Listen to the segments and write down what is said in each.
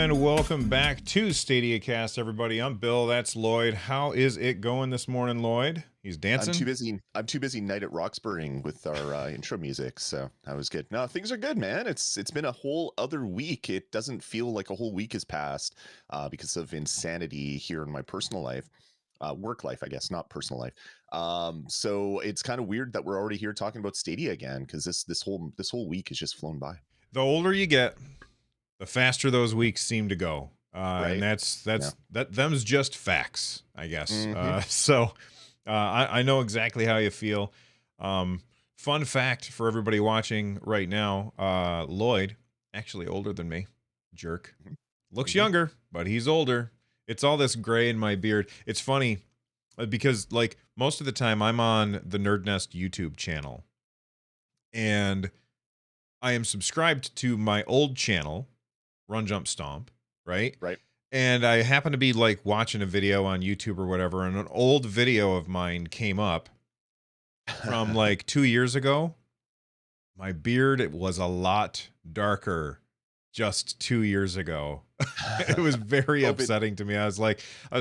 and welcome back to Stadiacast, everybody. I'm Bill. That's Lloyd. How is it going this morning, Lloyd? He's dancing. I'm too busy night at Roxburying with our intro music, so that was good. No, things are good, man. It's been a whole other week. It doesn't feel like a whole week has passed because of insanity here in my personal life, work life, I guess, not personal life. So it's kind of weird that we're already here talking about Stadia again because this whole week has just flown by. The older you get, the faster those weeks seem to go, Right? and them's just facts, I guess. Mhm. I know exactly how you feel. Fun fact for everybody watching right now: Lloyd, actually older than me, jerk, looks Mhm. younger, but he's older. It's all this gray in my beard. It's funny because, like, most of the time I'm on the Nerd Nest YouTube channel, and I am subscribed to my old channel, Run Jump Stomp, right? Right. And I happen to be like watching a video on YouTube or whatever, and an old video of mine came up from like 2 years ago. My beard, it was a lot darker just 2 years ago. It was very upsetting to me. I was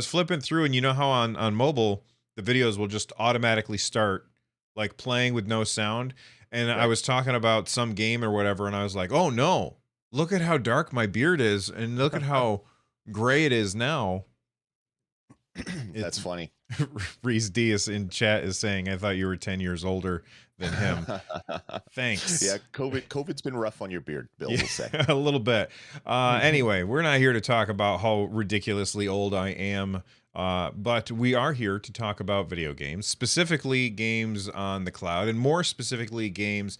flipping through, and you know how on mobile the videos will just automatically start like playing with no sound. And I Right. was talking about some game or whatever, and I was like, oh no, look at how dark my beard is, and look at how gray it is now. That's funny. Reese D is in chat is saying, I thought you were 10 years older than him. Thanks. Yeah, COVID's been rough on your beard, Bill, we'll say. A little bit. Anyway, we're not here to talk about how ridiculously old I am, but we are here to talk about video games, specifically games on the cloud, and more specifically games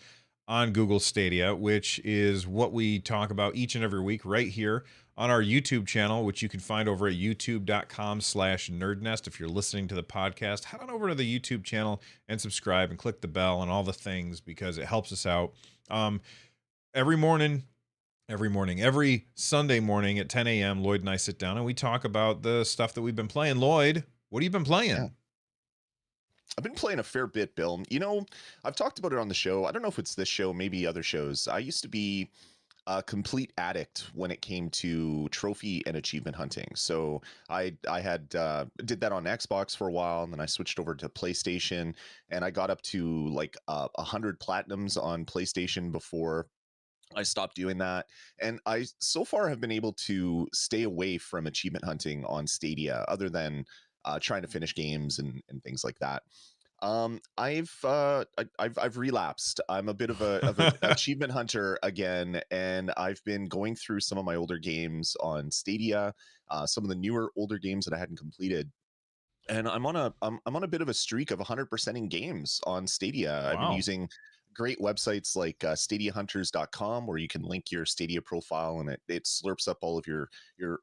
on Google Stadia, which is what we talk about each and every week right here on our YouTube channel, which you can find over at youtube.com/nerdnest. If you're listening to the podcast, head on over to the YouTube channel and subscribe and click the bell and all the things because it helps us out. Every Sunday morning at 10 a.m., Lloyd and I sit down and we talk about the stuff that we've been playing. Lloyd, what have you been playing? Yeah. I've been playing a fair bit, Bill. You know, I've talked about it on the show. I don't know if it's this show, maybe other shows. I used to be a complete addict when it came to trophy and achievement hunting. So I had did that on Xbox for a while, and then I switched over to PlayStation, and I got up to like 100 platinums on PlayStation before I stopped doing that. And I so far have been able to stay away from achievement hunting on Stadia, other than trying to finish games and things like that. I've relapsed. I'm a bit of an achievement hunter again, and I've been going through some of my older games on Stadia, some of the newer older games that I hadn't completed. And I'm on a bit of a streak of 100%ing games on Stadia. I've been Wow. using great websites like stadiahunters.com, where you can link your Stadia profile, and it slurps up all of your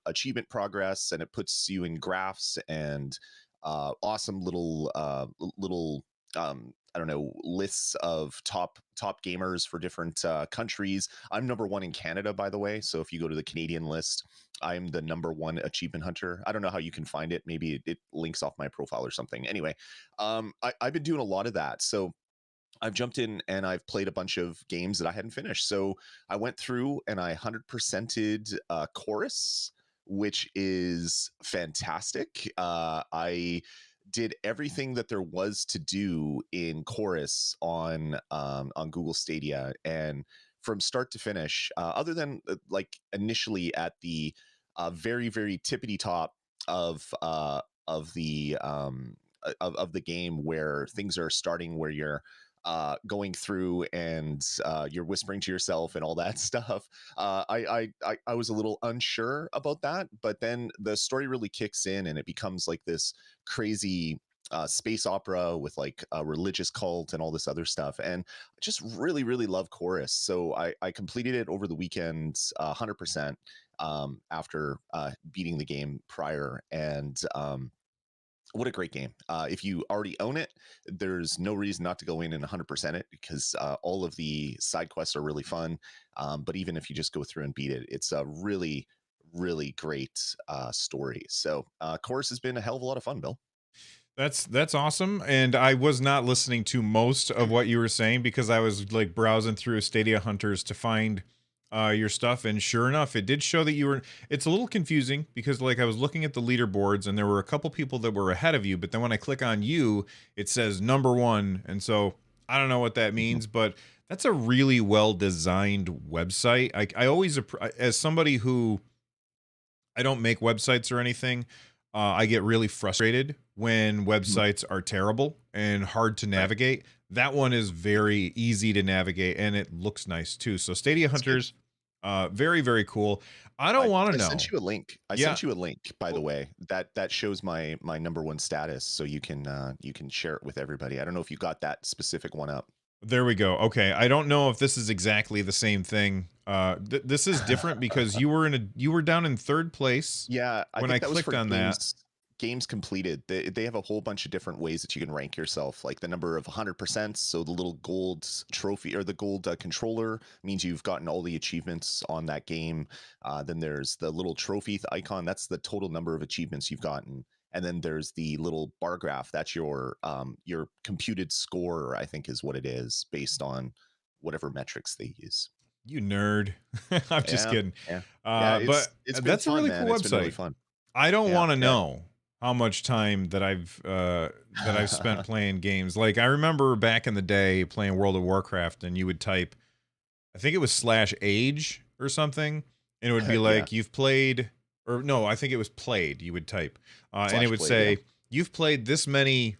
achievement progress, and it puts you in graphs and awesome little I don't know, lists of top gamers for different countries. I'm number one in Canada, by the way. So if you go to the Canadian list, I'm the number one achievement hunter. I don't know how you can find it. Maybe it links off my profile or something. Anyway, I've been doing a lot of that. So I've jumped in and I've played a bunch of games that I hadn't finished. So I went through and I 100%ed Chorus, which is fantastic. I did everything that there was to do in Chorus on Google Stadia, and from start to finish, other than like initially at the very tippity top of of the game, where things are starting, where you're going through and you're whispering to yourself and all that stuff. I was a little unsure about that, but then the story really kicks in and it becomes like this crazy space opera with like a religious cult and all this other stuff. And I just really love Chorus. So I completed it over the weekend, 100%, after beating the game prior. And what a great game. If you already own it, there's no reason not to go in and 100% it, because all of the side quests are really fun. But even if you just go through and beat it, it's a really great story. So Chorus has been a hell of a lot of fun, Bill. That's awesome. And I was not listening to most of what you were saying because I was like browsing through Stadia Hunters to find your stuff, and sure enough, it did show that you were. It's a little confusing because like I was looking at the leaderboards and there were a couple people that were ahead of you, but then when I click on you, it says number one, and so I don't know what that means, but that's a really well designed website. I always as somebody who I don't make websites or anything. I get really frustrated when websites are terrible and hard to Right. navigate. That one is very easy to navigate and it looks nice too. So Stadia That's good. Hunters, very, very cool. I don't want to I know. sent you a link. I Yeah. sent you a link, by the way, that shows my number one status, so you can share it with everybody. I don't know if you got that specific one up. There we go. Okay. I don't know if this is exactly the same thing. This is different because you were down in third place Yeah, I when I think that was clicked for on that. games completed. They have a whole bunch of different ways that you can rank yourself, like the number of 100%. So the little gold trophy or the gold controller means you've gotten all the achievements on that game. Then there's the little trophy icon. That's the total number of achievements you've gotten. And then there's the little bar graph. That's your computed score, I think is what it is based on whatever metrics they use. You nerd. I'm just Yeah, kidding. yeah, yeah. But It's been that's a fun, really cool man. It's been really website. fun. I don't Yeah, want to yeah. know how much time that I've spent playing games. Like I remember back in the day playing World of Warcraft, and you would type, I think it was /age or something, and it would be Yeah. like you've played, or no, I think it was played. You would type, and it Slash would played, yeah. say you've played this many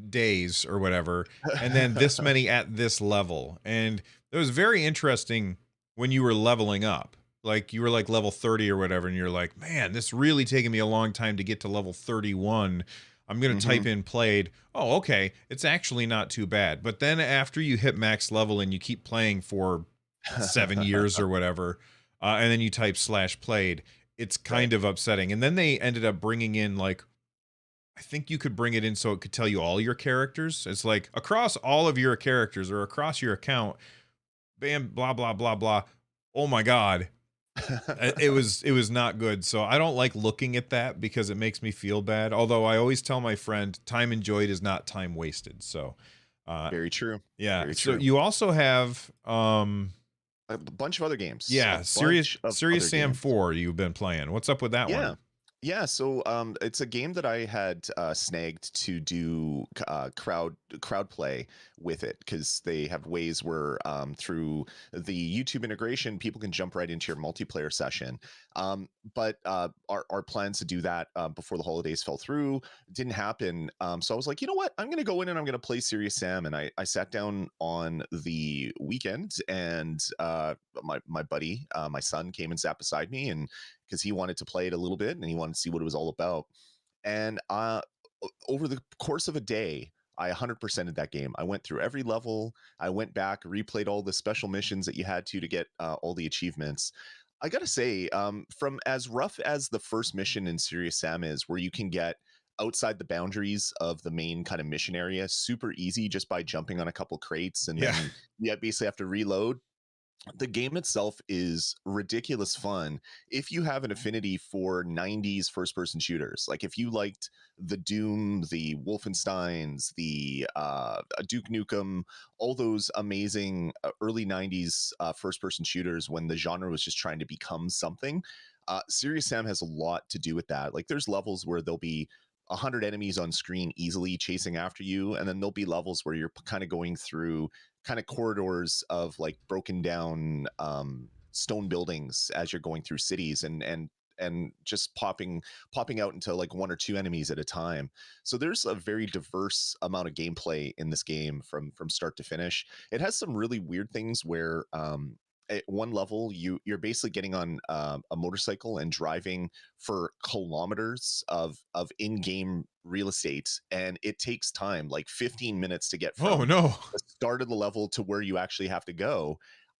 days or whatever, and then this many at this level. And it was very interesting when you were leveling up. Like you were like level 30 or whatever, and you're like, man, this really taking me a long time to get to level 31. I'm gonna type Mhm. in played. Oh, okay. It's actually not too bad. But then after you hit max level and you keep playing for 7 years or whatever, and then you type /played, it's Right. kind of upsetting. And then they ended up bringing in like I think you could bring it in so it could tell you all your characters. It's like across all of your characters or across your account, bam, blah blah blah blah. Oh my god, it was not good. So I don't like looking at that because it makes me feel bad. Although I always tell my friend, time enjoyed is not time wasted. So, Very true. yeah. Very So true. you also have A bunch of other games. A yeah, Serious bunch of Serious other Sam games. 4 you've been playing. What's up with that one? Yeah. Yeah, so it's a game that I had snagged to do crowd play with it because they have ways where through the YouTube integration, people can jump right into your multiplayer session. But our plans to do that before the holidays fell through didn't happen. So I was like, you know what? I'm going to go in and I'm going to play Serious Sam. And I sat down on the weekend, and my buddy, my son, came and sat beside me, and because he wanted to play it a little bit and he wanted to see what it was all about. And over the course of a day, I 100%ed that game. I went through every level. I went back, replayed all the special missions that you had to get all the achievements. I gotta say, from as rough as the first mission in Serious Sam is, where you can get outside the boundaries of the main kind of mission area super easy just by jumping on a couple crates, and Yeah. then you basically have to reload. The game itself is ridiculous fun if you have an affinity for 90s first person shooters. Like if you liked the Doom, the Wolfensteins, the Duke Nukem, all those amazing early 90s first person shooters when the genre was just trying to become something. Serious Sam has a lot to do with that. Like there's levels where there'll be 100 enemies on screen easily chasing after you, and then there'll be levels where you're kind of going through kind of corridors of like broken down stone buildings as you're going through cities, and just popping out into like one or two enemies at a time. So there's a very diverse amount of gameplay in this game from start to finish. It has some really weird things where at one level you're basically getting on a motorcycle and driving for kilometers of in-game real estate, and it takes time, like 15 minutes to get Oh from no. the start of the level to where you actually have to go.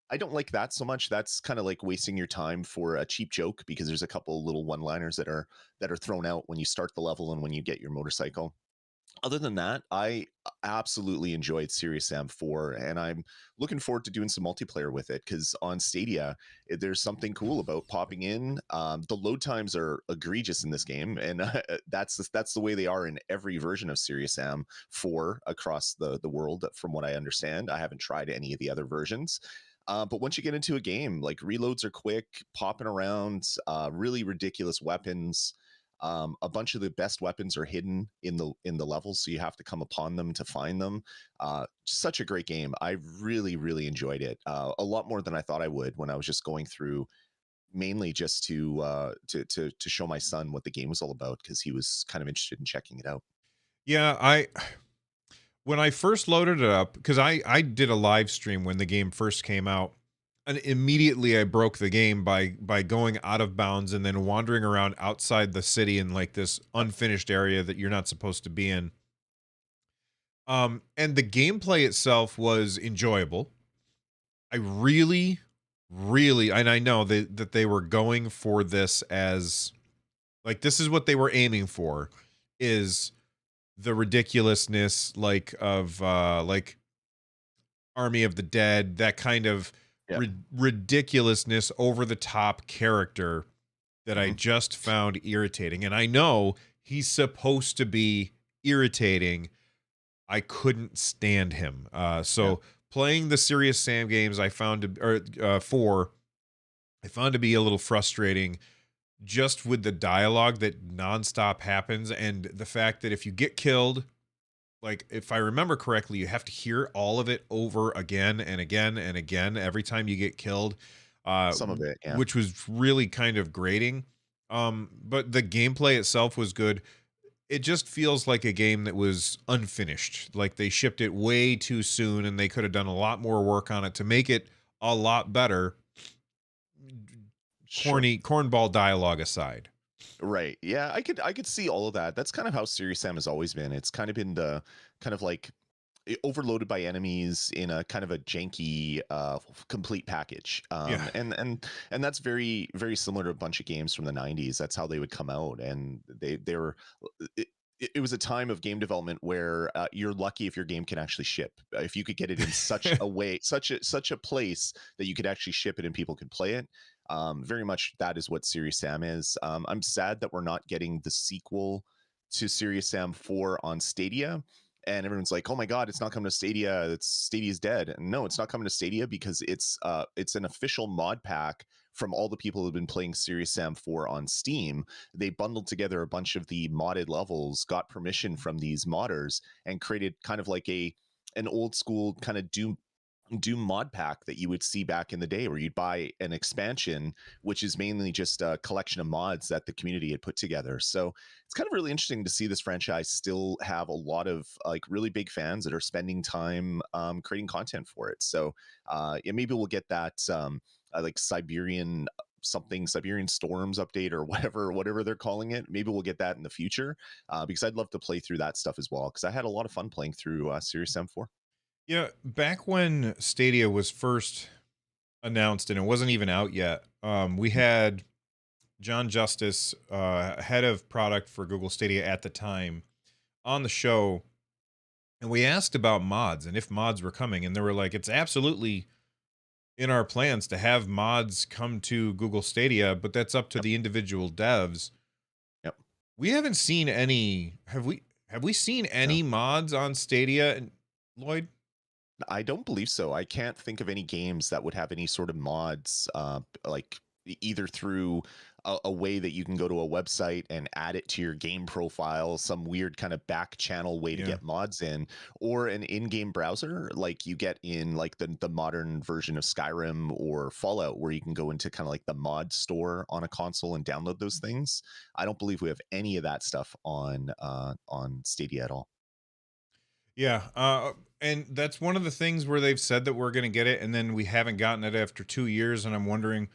I don't like that so much. That's kind of like wasting your time for a cheap joke, because there's a couple little one-liners that are thrown out when you start the level and when you get your motorcycle. Other than that, I absolutely enjoyed Serious Sam 4, and I'm looking forward to doing some multiplayer with it, because on Stadia, there's something cool about popping in. The load times are egregious in this game, and that's the way they are in every version of Serious Sam 4 across the world, from what I understand. I haven't tried any of the other versions. But once you get into a game, like reloads are quick, popping around, really ridiculous weapons. A bunch of the best weapons are hidden in the levels, so you have to come upon them to find them. Such a great game. I really, really enjoyed it. A lot more than I thought I would when I was just going through, mainly just to show my son what the game was all about because he was kind of interested in checking it out. Yeah, I when I first loaded it up, because I did a live stream when the game first came out, and immediately I broke the game by going out of bounds and then wandering around outside the city in like this unfinished area that you're not supposed to be in. And the gameplay itself was enjoyable. I really, really, and I know that they were going for this as like this is what they were aiming for, is the ridiculousness like of like Army of the Dead, that kind of Yeah. ridiculousness, over the top character that I Hmm. just found irritating. And I know he's supposed to be irritating. I couldn't stand him. Yeah. So playing the Serious Sam games, I found to, or four, I found to be a little frustrating, just with the dialogue that nonstop happens, and the fact that if you get killed, like if I remember correctly, you have to hear all of it over again and again and again every time you get killed, Some of it, yeah. which was really kind of grating. But the gameplay itself was good. It just feels like a game that was unfinished. Like they shipped it way too soon, and they could have done a lot more work on it to make it a lot better. Sure. Cornball dialogue aside. Right. Yeah, I could see all of that. That's kind of how Serious Sam has always been. It's kind of been the kind of like overloaded by enemies in a kind of a janky complete package. Yeah. And that's very very similar to a bunch of games from the 90s. That's how they would come out, and they were it was a time of game development where you're lucky if your game can actually ship. If you could get it in such a way, such a place that you could actually ship it and people could play it. Very much that is what Serious Sam is. I'm sad that we're not getting the sequel to Serious Sam 4 on Stadia. And everyone's like, "Oh my God, it's not coming to Stadia. Stadia's dead." And no, it's not coming to Stadia because it's an official mod pack from all the people who've been playing Serious Sam 4 on Steam. They bundled together a bunch of the modded levels, got permission from these modders, and created kind of like an old school kind of Doom mod pack that you would see back in the day, where you'd buy an expansion, which is mainly just a collection of mods that the community had put together. So it's kind of really interesting to see this franchise still have a lot of like really big fans that are spending time creating content for it. So yeah, maybe we'll get that like Siberian Storms update or whatever they're calling it. Maybe we'll get that in the future because I'd love to play through that stuff as well, because I had a lot of fun playing through Serious Sam 4. Yeah, back when Stadia was first announced and it wasn't even out yet, we had John Justice, head of product for Google Stadia at the time, on the show, and we asked about mods and if mods were coming, and they were like, "It's absolutely in our plans to have mods come to Google Stadia, but that's up to Yep. the individual devs." Yep. We haven't seen any. Have we seen No. any mods on Stadia, Lloyd? I don't believe so. I can't think of any games that would have any sort of mods, like either through a way that you can go to a website and add it to your game profile, some weird kind of back channel way to Yeah. get mods in, or an in-game browser like you get in like the modern version of Skyrim or Fallout, where you can go into kind of like the mod store on a console and download those things. I don't believe we have any of that stuff on Stadia at all. Yeah, and that's one of the things where they've said that we're going to get it, and then we haven't gotten it after 2 years, and I'm wondering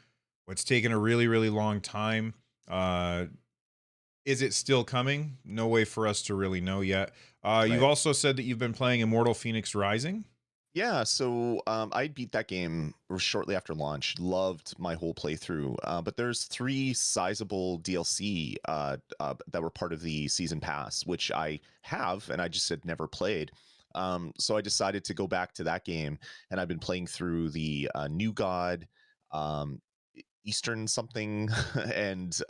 what's taken a really, really long time. Uh, is it still coming? No way for us to really know yet. You've Right. also said that you've been playing Immortal Phoenix Rising. Yeah, so I beat that game shortly after launch. Loved my whole playthrough, but there's three sizable DLC that were part of the season pass, which I have, and I just had never played. So I decided to go back to that game, and I've been playing through the New God, um, Eastern something, and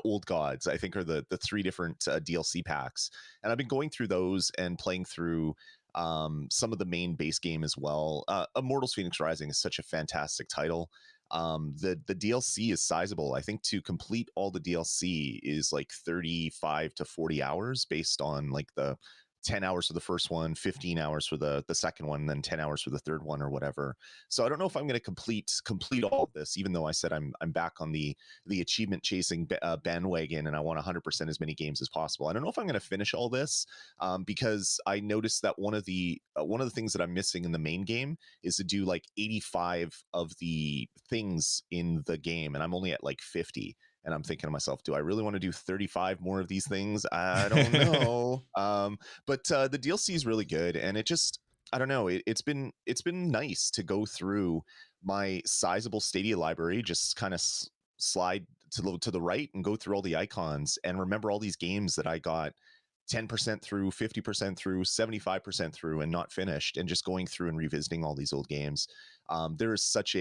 Old Gods. I think are the three different DLC packs, and I've been going through those and playing through some of the main base game as well. Immortals Phoenix Rising is such a fantastic title. The DLC is sizable. I think to complete all the DLC is like 35 to 40 hours based on like the 10 hours for the first one, 15 hours for the second one, and then 10 hours for the third one or whatever. So I don't know if I'm going to complete all of this, even though I said I'm back on the achievement chasing bandwagon and I want 100% as many games as possible. I don't know if I'm going to finish all this because I noticed that one of the things that I'm missing in the main game is to do like 85 of the things in the game, and I'm only at like 50. And I'm thinking to myself, do I really want to do 35 more of these things? I don't know. But the DLC is really good, and it just, I don't know. It's been nice to go through my sizable Stadia library, just kind of slide to the right and go through all the icons and remember all these games that I got 10% through, 50% through, 75% through, and not finished, and just going through and revisiting all these old games. There is such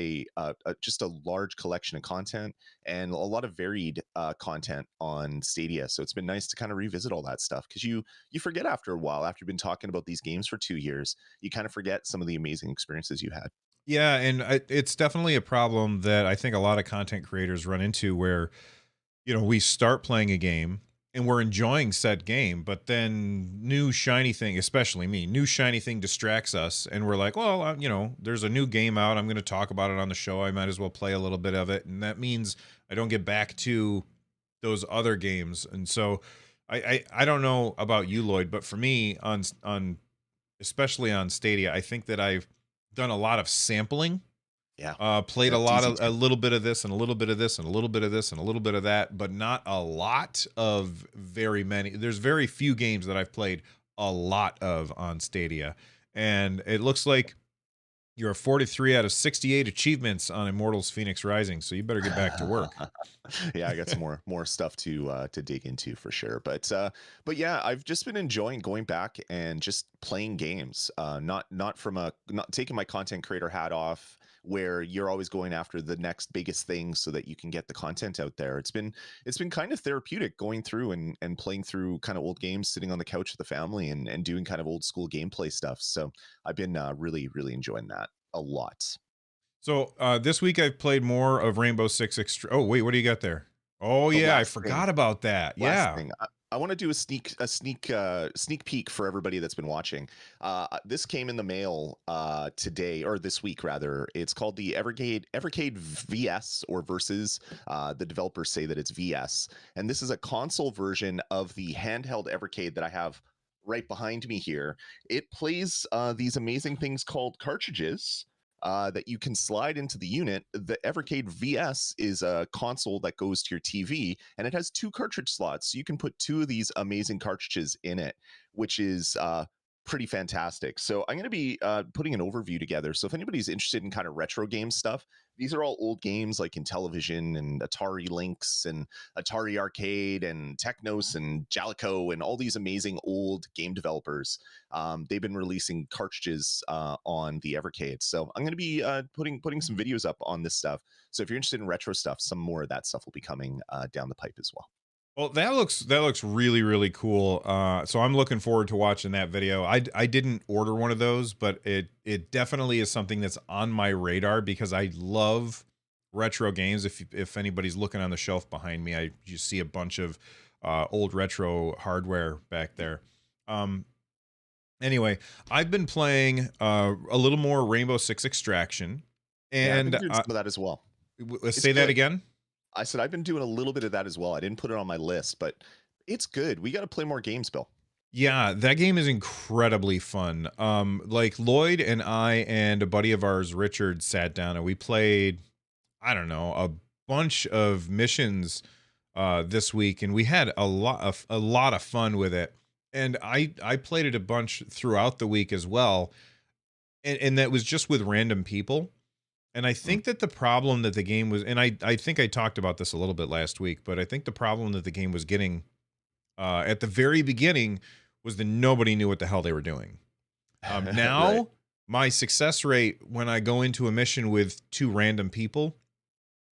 just a large collection of content and a lot of varied content on Stadia. So it's been nice to kind of revisit all that stuff, because you forget after a while, after you've been talking about these games for 2 years, you kind of forget some of the amazing experiences you had. Yeah, and it's definitely a problem that I think a lot of content creators run into, where we start playing a game and we're enjoying said game, but then new shiny thing, especially me, new shiny thing distracts us, and we're like, well, there's a new game out, I'm going to talk about it on the show, I might as well play a little bit of it, and that means I don't get back to those other games. And so I don't know about you, Lloyd, but for me, on especially on Stadia, I think that I've done a lot of sampling. Yeah. Played That's a little bit of this and a little bit of this and a little bit of this and a little bit of that, but not a lot of very many. There's very few games that I've played a lot of on Stadia. And it looks like you're 43 out of 68 achievements on Immortals Phoenix Rising, so you better get back to work. Yeah, I got some more stuff to dig into for sure. But yeah, I've just been enjoying going back and just playing games. Not taking my content creator hat off, where you're always going after the next biggest thing so that you can get the content out there. It's been kind of therapeutic going through and playing through kind of old games, sitting on the couch with the family and doing kind of old school gameplay stuff. So I've been really, really enjoying that a lot. So this week I've played more of Rainbow Six Extra. Oh wait, what do you got there? Oh The yeah, I last forgot thing, about that. last Yeah. thing. I want to do a sneak peek for everybody that's been watching. This came in the mail today, or this week rather. It's called the Evercade VS or Versus. The developers say that it's VS, and this is a console version of the handheld Evercade that I have right behind me here. It plays these amazing things called cartridges. That you can slide into the unit. The Evercade VS is a console that goes to your TV, and it has 2 cartridge slots. So you can put 2 of these amazing cartridges in it, which is pretty fantastic. So I'm going to be putting an overview together. So if anybody's interested in kind of retro game stuff, these are all old games like Intellivision and Atari Lynx and Atari Arcade and Technos and Jalico and all these amazing old game developers. They've been releasing cartridges on the Evercade. So I'm going to be putting some videos up on this stuff. So if you're interested in retro stuff, some more of that stuff will be coming down the pipe as well. Well, that looks really, really cool. So I'm looking forward to watching that video. I didn't order one of those, but it definitely is something that's on my radar, because I love retro games. If anybody's looking on the shelf behind me, you see a bunch of old retro hardware back there. Anyway, I've been playing a little more Rainbow Six Extraction, Yeah, I've and been doing some of that as well. say that Good. again. I said I've been doing a little bit of that as well. I didn't put it on my list, but it's good. We got to play more games, Bill. Yeah, that game is incredibly fun. Like Lloyd and I and a buddy of ours, Richard, sat down and we played, I don't know, a bunch of missions this week, and we had a lot of fun with it. And I played it a bunch throughout the week as well, and that was just with random people. And I think that the problem that the game was, and I think I talked about this a little bit last week, but I think the problem that the game was getting at the very beginning was that nobody knew what the hell they were doing. Now, Right. my success rate when I go into a mission with 2 random people,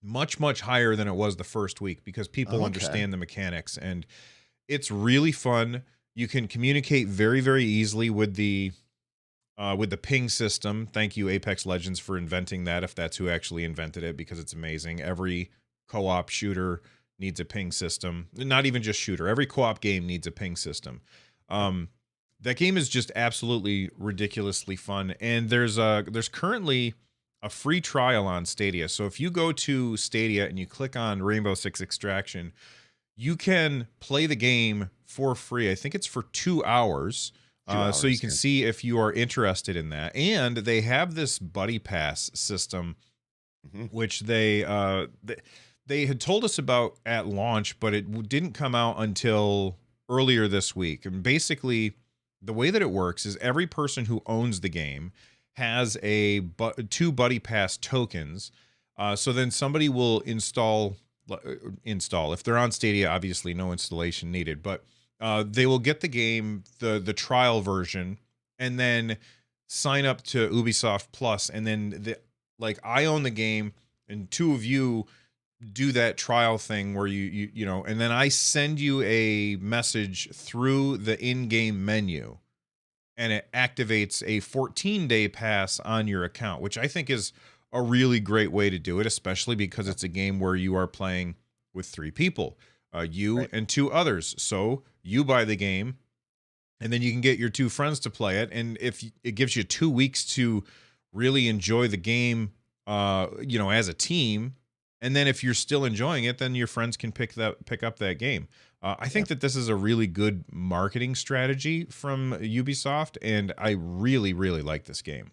much, much higher than it was the first week, because people Okay. understand the mechanics, and it's really fun. You can communicate very, very easily with the with the ping system. Thank you, Apex Legends, for inventing that, if that's who actually invented it, because it's amazing. Every co-op shooter needs a ping system. Not even just shooter. Every co-op game needs a ping system. That game is just absolutely ridiculously fun. And there's currently a free trial on Stadia. So if you go to Stadia and you click on Rainbow Six Extraction, you can play the game for free. I think it's for 2 hours. 2 hours, So you can yeah. see if you are interested in that. And they have this buddy pass system, which they had told us about at launch, but it didn't come out until earlier this week. And basically, the way that it works is every person who owns the game has two buddy pass tokens. So then somebody will install if they're on Stadia. Obviously, no installation needed, but they will get the game, the trial version, and then sign up to Ubisoft Plus, and then I own the game, and two of you do that trial thing where you know, and then I send you a message through the in-game menu, and it activates a 14-day pass on your account, which I think is a really great way to do it, especially because it's a game where you are playing with 3 people, you Right. and 2 others. So you buy the game, and then you can get your 2 friends to play it. And if it gives you 2 weeks to really enjoy the game, you know, as a team. And then if you're still enjoying it, then your friends can pick up that game. I think that this is a really good marketing strategy from Ubisoft, and I really, really like this game.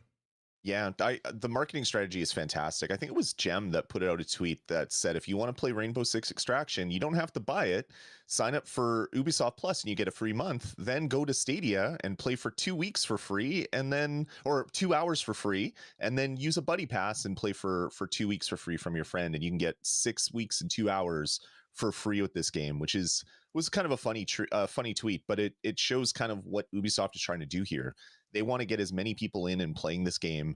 Yeah, the marketing strategy is fantastic. I think it was Gem that put out a tweet that said, if you want to play Rainbow Six Extraction, you don't have to buy it. Sign up for Ubisoft Plus and you get a free month. Then go to Stadia and play for 2 weeks for free, and then, or 2 hours for free, and then use a buddy pass and play for 2 weeks for free from your friend, and you can get 6 weeks and 2 hours for free with this game, which was kind of a funny tweet, but it shows kind of what Ubisoft is trying to do here. They want to get as many people in and playing this game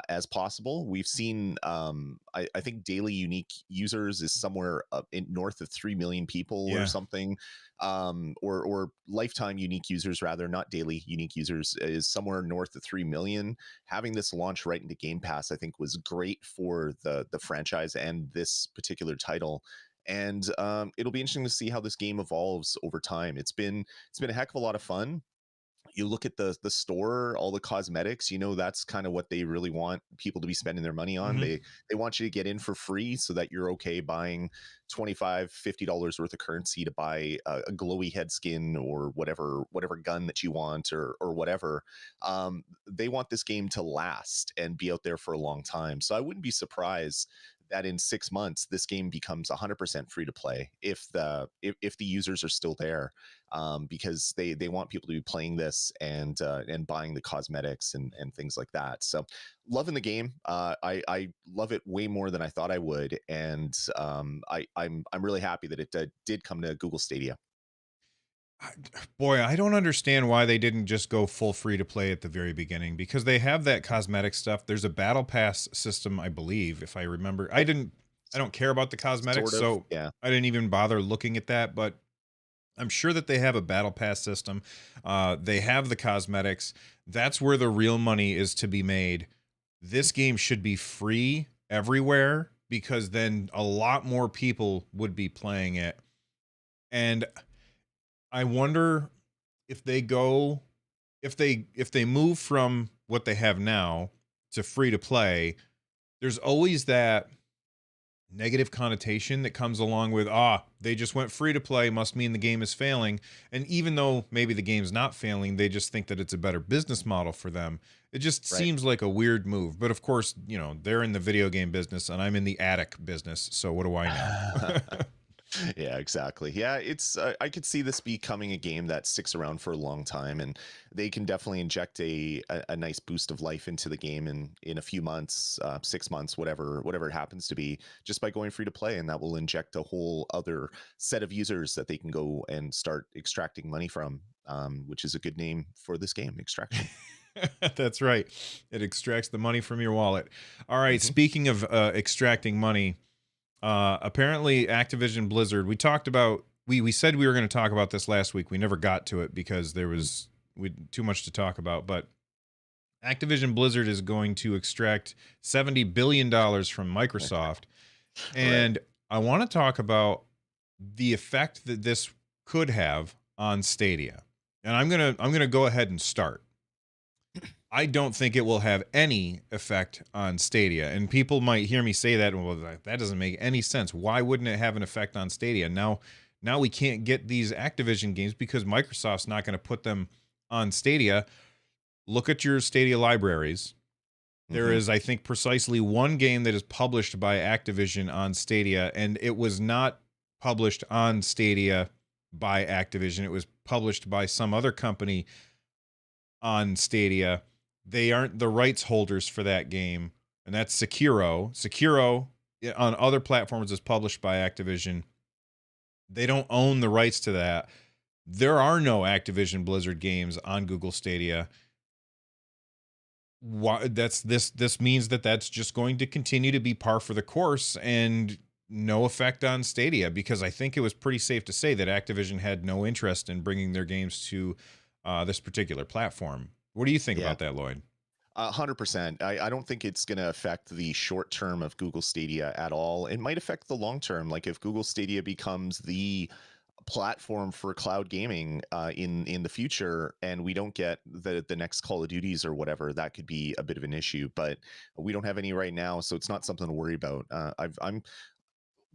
as possible. We've seen, I think daily unique users is somewhere up in north of 3 million people or something, or lifetime unique users rather, not daily unique users, is somewhere north of 3 million. Having this launch right into Game Pass, I think, was great for the franchise and this particular title. And it'll be interesting to see how this game evolves over time. It's been a heck of a lot of fun. You look at the store, all the cosmetics, you know, that's kind of what they really want people to be spending their money on. Mhm. They want you to get in for free so that you're okay buying $25-50 worth of currency to buy a glowy head skin or whatever gun that you want, or whatever. They want this game to last and be out there for a long time. So I wouldn't be surprised that in 6 months this game becomes 100% free to play if the users are still there, because they want people to be playing this and buying the cosmetics and things like that. So loving the game. I love it way more than I thought I would, and I'm really happy that it did come to Google Stadia. Boy, I don't understand why they didn't just go full free to play at the very beginning, because they have that cosmetic stuff. There's a battle pass system, I believe, if I remember. I don't care about the cosmetics, Sort of, so yeah. I didn't even bother looking at that, but I'm sure that they have a battle pass system. They have the cosmetics. That's where the real money is to be made. This game should be free everywhere, because then a lot more people would be playing it. And I wonder if they move from what they have now to free to play. There's always that negative connotation that comes along with, they just went free to play, must mean the game is failing. And even though maybe the game's not failing, they just think that it's a better business model for them. It just Right. seems like a weird move. But of course, you know, they're in the video game business and I'm in the attic business, so what do I know? Yeah, exactly. Yeah, it's I could see this becoming a game that sticks around for a long time, and they can definitely inject a nice boost of life into the game in a few months, 6 months, whatever it happens to be, just by going free to play, and that will inject a whole other set of users that they can go and start extracting money from, which is a good name for this game, Extraction. That's right. It extracts the money from your wallet. All right, Hmm. speaking of extracting money, apparently Activision Blizzard, we said we were going to talk about this last week. We never got to it because there was too much to talk about, but Activision Blizzard is going to extract $70 billion from Microsoft. And I want to talk about the effect that this could have on Stadia. And I'm gonna go ahead and start. I don't think it will have any effect on Stadia. And people might hear me say that, well, that doesn't make any sense. Why wouldn't it have an effect on Stadia? Now we can't get these Activision games because Microsoft's not going to put them on Stadia. Look at your Stadia libraries. There is, I think, precisely one game that is published by Activision on Stadia, and it was not published on Stadia by Activision. It was published by some other company on Stadia. They aren't the rights holders for that game, and that's Sekiro. Sekiro on other platforms is published by Activision. They don't own the rights to that. There are no Activision Blizzard games on Google Stadia. This means that that's just going to continue to be par for the course and no effect on Stadia, because I think it was pretty safe to say that Activision had no interest in bringing their games to this particular platform. What do you think about that, Lloyd? 100%. I don't think it's going to affect the short term of Google Stadia at all. It might affect the long term. Like if Google Stadia becomes the platform for cloud gaming in the future, and we don't get the next Call of Duties or whatever, that could be a bit of an issue. But we don't have any right now, so it's not something to worry about.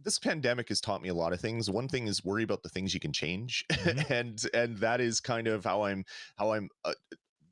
This pandemic has taught me a lot of things. One thing is worry about the things you can change, and that is kind of how I'm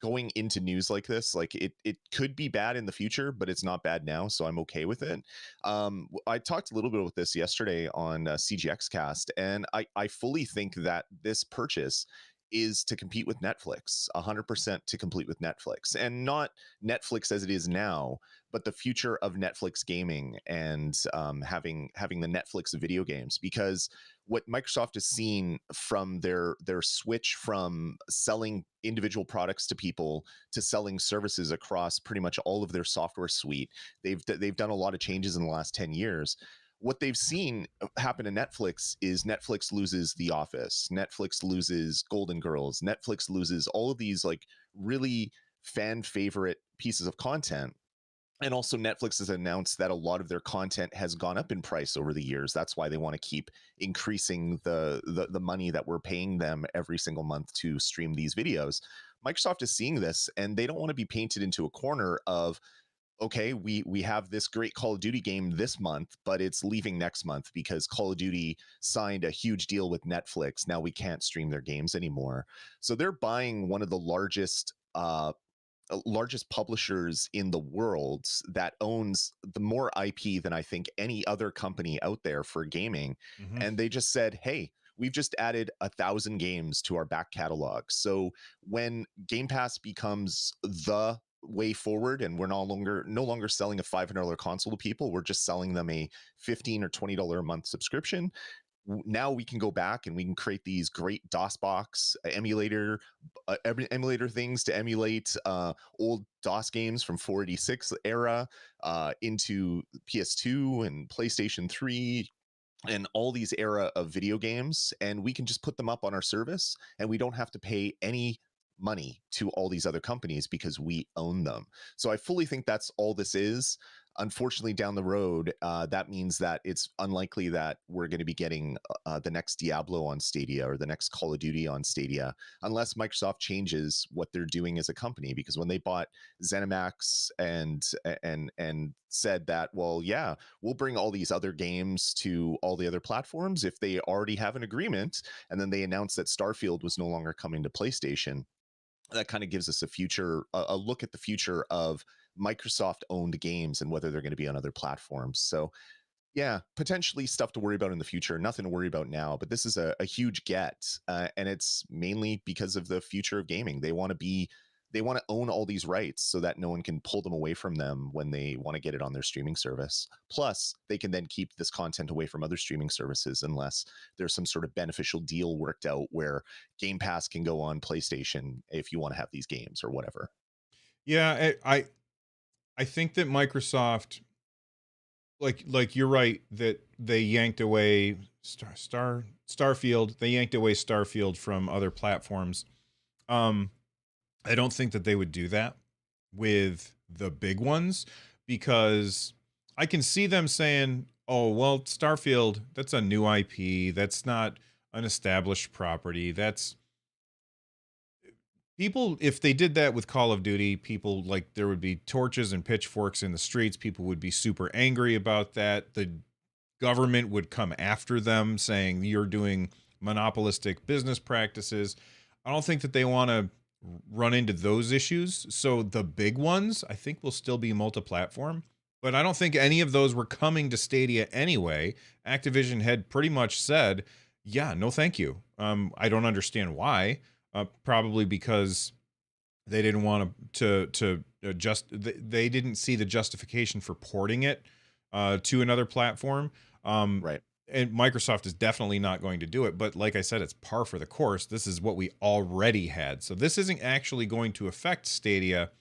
going into news like this. Like it could be bad in the future, but it's not bad now, so I'm okay with it. I talked a little bit about this yesterday on CGXcast, and I fully think that this purchase is to compete with Netflix, 100% to compete with Netflix, and not Netflix as it is now, but the future of Netflix gaming and having the Netflix video games. Because what Microsoft has seen from their switch from selling individual products to people to selling services across pretty much all of their software suite, they've done a lot of changes in the last 10 years. What they've seen happen to Netflix is Netflix loses The Office, Netflix loses Golden Girls, Netflix loses all of these like really fan favorite pieces of content. And also Netflix has announced that a lot of their content has gone up in price over the years. That's why they want to keep increasing the money that we're paying them every single month to stream these videos. Microsoft is seeing this, and they don't want to be painted into a corner of, okay, we have this great Call of Duty game this month, but it's leaving next month because Call of Duty signed a huge deal with Netflix. Now we can't stream their games anymore. So they're buying one of the largest publishers in the world that owns the more IP than I think any other company out there for gaming. And they just said, hey, we've just added 1,000 games to our back catalog. So when Game Pass becomes the way forward, and we're no longer selling a $500 console to people, we're just selling them a $15 or $20 a month subscription. Now we can go back and we can create these great DOSBox emulator things to emulate old DOS games from 486 era into PS2 and PlayStation 3 and all these era of video games, and we can just put them up on our service, and we don't have to pay any money to all these other companies because we own them. So I fully think that's all this is. Unfortunately, down the road, that means that it's unlikely that we're going to be getting the next Diablo on Stadia or the next Call of Duty on Stadia, unless Microsoft changes what they're doing as a company. Because when they bought ZeniMax and said that, well, yeah, we'll bring all these other games to all the other platforms if they already have an agreement, and then they announced that Starfield was no longer coming to PlayStation. That kind of gives us a look at the future of Microsoft owned games and whether they're going to be on other platforms. So yeah, potentially stuff to worry about in the future, nothing to worry about now, but this is a huge get. And it's mainly because of the future of gaming. They want to own all these rights so that no one can pull them away from them when they want to get it on their streaming service. Plus, they can then keep this content away from other streaming services unless there's some sort of beneficial deal worked out where Game Pass can go on PlayStation if you want to have these games or whatever. Yeah, I think that Microsoft, like you're right, that they yanked away Starfield. They yanked away Starfield from other platforms. I don't think that they would do that with the big ones, because I can see them saying, "Oh, well, Starfield, that's a new IP. That's not an established property. That's people, if they did that with Call of Duty, people like there would be torches and pitchforks in the streets. People would be super angry about that. The government would come after them saying you're doing monopolistic business practices. I don't think that they want to run into those issues. So the big ones, I think, will still be multi-platform. But I don't think any of those were coming to Stadia anyway. Activision had pretty much said, "Yeah, no, thank you." I don't understand why. Probably because they didn't want to just they didn't see the justification for porting it to another platform. Um, Right. and Microsoft is definitely not going to do it. But like I said, it's par for the course. This is what we already had. So this isn't actually going to affect Stadia.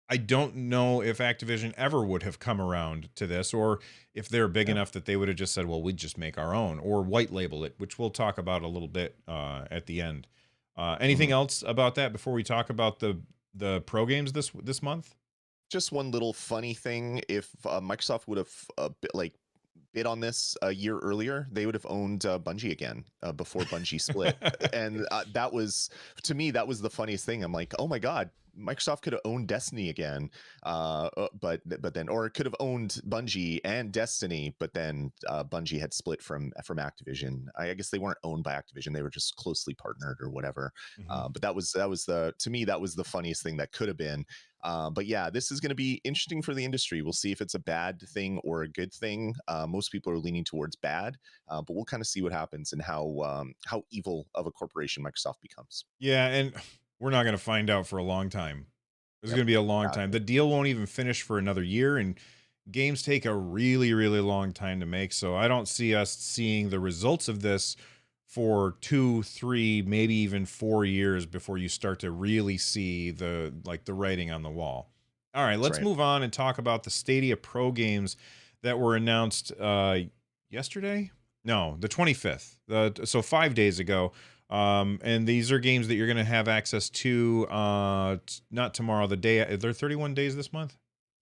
I don't know if Activision ever would have come around to this, or if they're big Yeah. enough that they would have just said, well, we'd just make our own or white label it, which we'll talk about a little bit at the end. Anything Mhm. else about that before we talk about the pro games this month? Just one little funny thing: if Microsoft would have bid on this a year earlier, they would have owned Bungie again before Bungie split. And that was, to me, that was the funniest thing. I'm like, oh my god, Microsoft could have owned Destiny again, but then, or it could have owned Bungie and Destiny, but then Bungie had split from Activision. I guess they weren't owned by Activision; they were just closely partnered or whatever. Mhm. But that was the to me that was the funniest thing that could have been. But yeah, this is going to be interesting for the industry. We'll see if it's a bad thing or a good thing. Most people are leaning towards bad, but we'll kind of see what happens and how evil of a corporation Microsoft becomes. Yeah, and we're not going to find out for a long time. It's Yep. going to be a long Uh, time. The deal won't even finish for another year, and games take a really, really long time to make. So I don't see us seeing the results of this for 2, 3, maybe even 4 years before you start to really see the writing on the wall. All right, that's let's right. move on and talk about the Stadia Pro games that were announced yesterday. No, the 25th. So 5 days ago. And these are games that you're going to have access to not tomorrow, the day. Are there 31 days this month?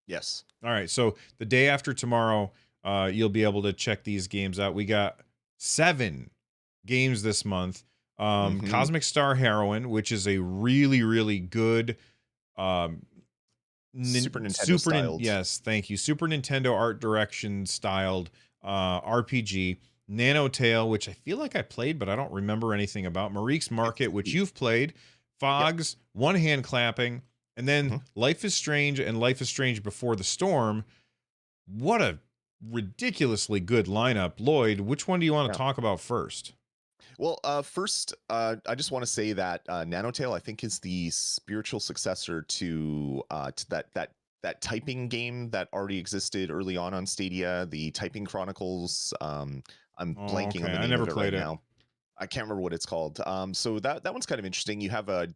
Yes. All right. So the day after tomorrow, you'll be able to check these games out. We got 7 games this month. Hmm. Cosmic Star Heroine, which is a really, really good um, Super Nintendo styled. yes, thank you. Super Nintendo art direction styled RPG. Nanotale, which I feel like I played, but I don't remember anything about. Marique's Market, which It's you've played. Yep. Fogs, One Hand Clapping, and then Hmm. Life is Strange and Life is Strange Before the Storm. What a ridiculously good lineup. Lloyd, which one do you want to Yeah. talk about first? Well, first, I just want to say that Nanotale, I think, is the spiritual successor to that typing game that already existed early on Stadia, the Typing Chronicles. I'm Oh, blanking on okay. the I name never of it right played it. now. I can't remember what it's called. So that one's kind of interesting. You have a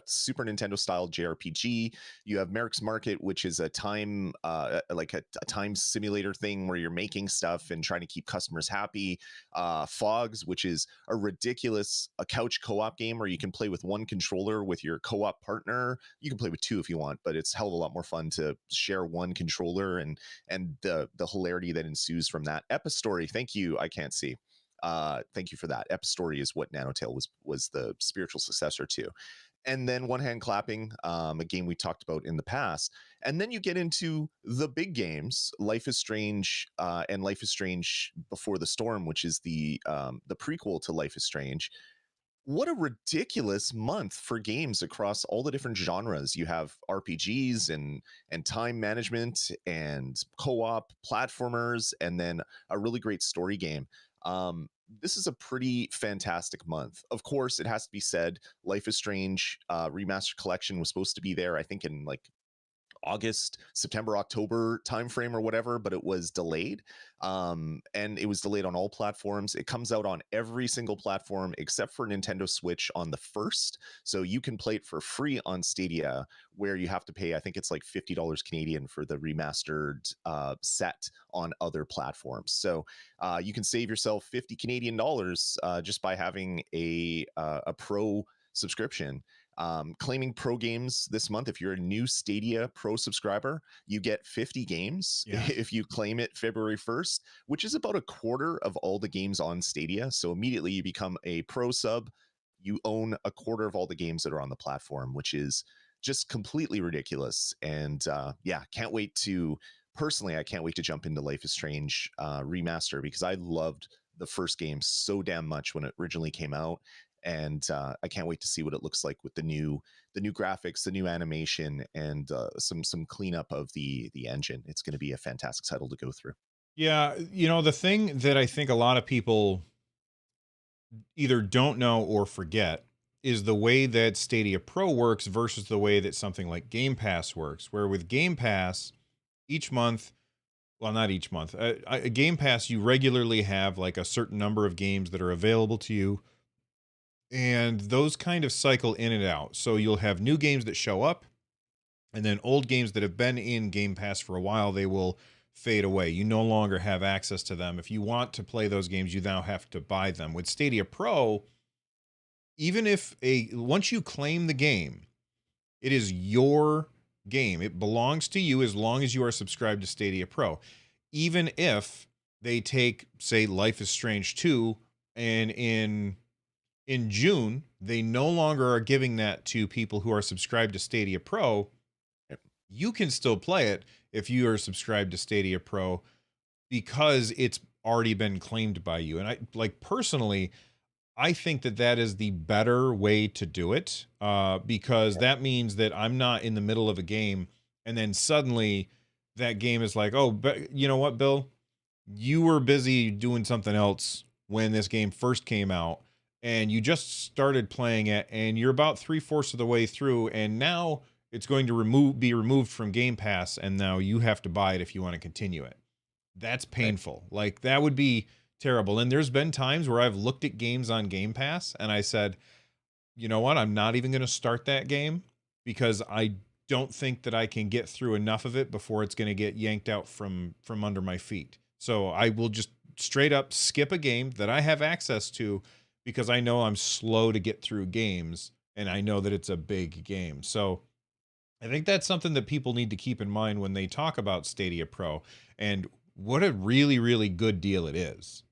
Super Nintendo style JRPG. You have Merrick's Market, which is a time like a time simulator thing where you're making stuff and trying to keep customers happy. Fogs, which is a couch co-op game where you can play with one controller with your co-op partner. You can play with two if you want, but it's a hell of a lot more fun to share one controller and the hilarity that ensues from that. Epistory, thank you. I can't see. Thank you for that. Epistory is what Nanotale was the spiritual successor to. And then One Hand Clapping, a game we talked about in the past. And then you get into the big games, Life is Strange and Life is Strange Before the Storm, which is the prequel to Life is Strange. What a ridiculous month for games across all the different genres. You have RPGs and time management and co-op platformers, and then a really great story game. This is a pretty fantastic month. Of course, it has to be said, Life is Strange Remastered Collection was supposed to be there, I think, in like August, September, October timeframe or whatever, but it was delayed. And it was delayed on all platforms. It comes out on every single platform except for Nintendo Switch on the 1st. So you can play it for free on Stadia, where you have to pay, I think it's like $50 Canadian for the remastered set on other platforms. So you can save yourself 50 Canadian dollars just by having a pro subscription. Claiming Pro Games this month. If you're a new Stadia Pro subscriber, you get 50 games Yeah. if you claim it February 1st, which is about a quarter of all the games on Stadia. So immediately you become a Pro sub. You own a quarter of all the games that are on the platform, which is just completely ridiculous. And yeah, can't wait to personally, I can't wait to jump into Life is Strange remaster, because I loved the first game so damn much when it originally came out. And I can't wait to see what it looks like with the new graphics, the new animation, and some cleanup of the engine. It's going to be a fantastic title to go through. Yeah, the thing that I think a lot of people either don't know or forget is the way that Stadia Pro works versus the way that something like Game Pass works, where with Game Pass, each month, well, not each month, a Game Pass, you regularly have like a certain number of games that are available to you, and those kind of cycle in and out. So you'll have new games that show up, and then old games that have been in Game Pass for a while, they will fade away. You no longer have access to them. If you want to play those games, you now have to buy them. With Stadia Pro, even if once you claim the game, it is your game. It belongs to you as long as you are subscribed to Stadia Pro. Even if they take, say, Life is Strange 2, and in June, they no longer are giving that to people who are subscribed to Stadia Pro, you can still play it if you are subscribed to Stadia Pro because it's already been claimed by you. And I like personally, I think that that is the better way to do it because that means that I'm not in the middle of a game and then suddenly that game is like, oh, but you know what, Bill? You were busy doing something else when this game first came out and you just started playing it and you're about 3/4 of the way through and now it's going to be removed from Game Pass and now you have to buy it if you want to continue it. That's painful. Like that would be terrible. And there's been times where I've looked at games on Game Pass and I said, you know what? I'm not even going to start that game because I don't think that I can get through enough of it before it's going to get yanked out from under my feet. So I will just straight up skip a game that I have access to because I know I'm slow to get through games and I know that it's a big game. So I think that's something that people need to keep in mind when they talk about Stadia Pro and what a really, really good deal it is.